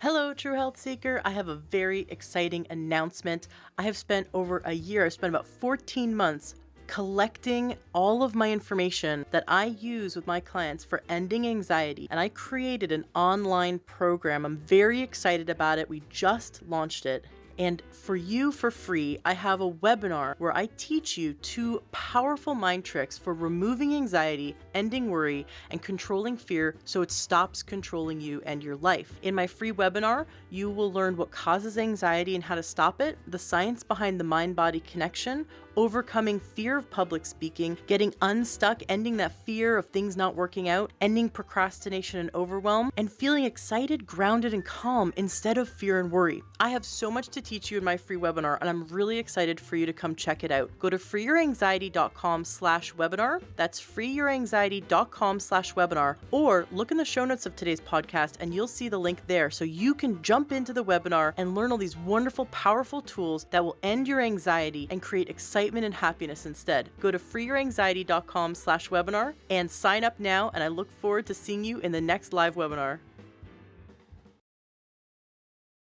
Hello, True Health Seeker. I have a very exciting announcement. I have spent over a year, I've spent about 14 months collecting all of my information that I use with my clients for ending anxiety, and I created an online program. I'm very excited about it. We just launched it, And for you, for free, I have a webinar where I teach you 2 powerful mind tricks for removing anxiety, ending worry, and controlling fear so it stops controlling you and your life. In my free webinar, you will learn what causes anxiety and how to stop it, the science behind the mind-body connection, overcoming fear of public speaking, getting unstuck, ending that fear of things not working out, ending procrastination and overwhelm, and feeling excited, grounded, and calm instead of fear and worry. I have so much to teach you in my free webinar, and I'm really excited for you to come check it out. Go to freeyouranxiety.com/webinar. That's freeyouranxiety.com/webinar, or look in the show notes of today's podcast and you'll see the link there so you can jump into the webinar and learn all these wonderful, powerful tools that will end your anxiety and create excitement and happiness instead. Go to freeyouranxiety.com/webinar and sign up now, and I look forward to seeing you in the next live webinar.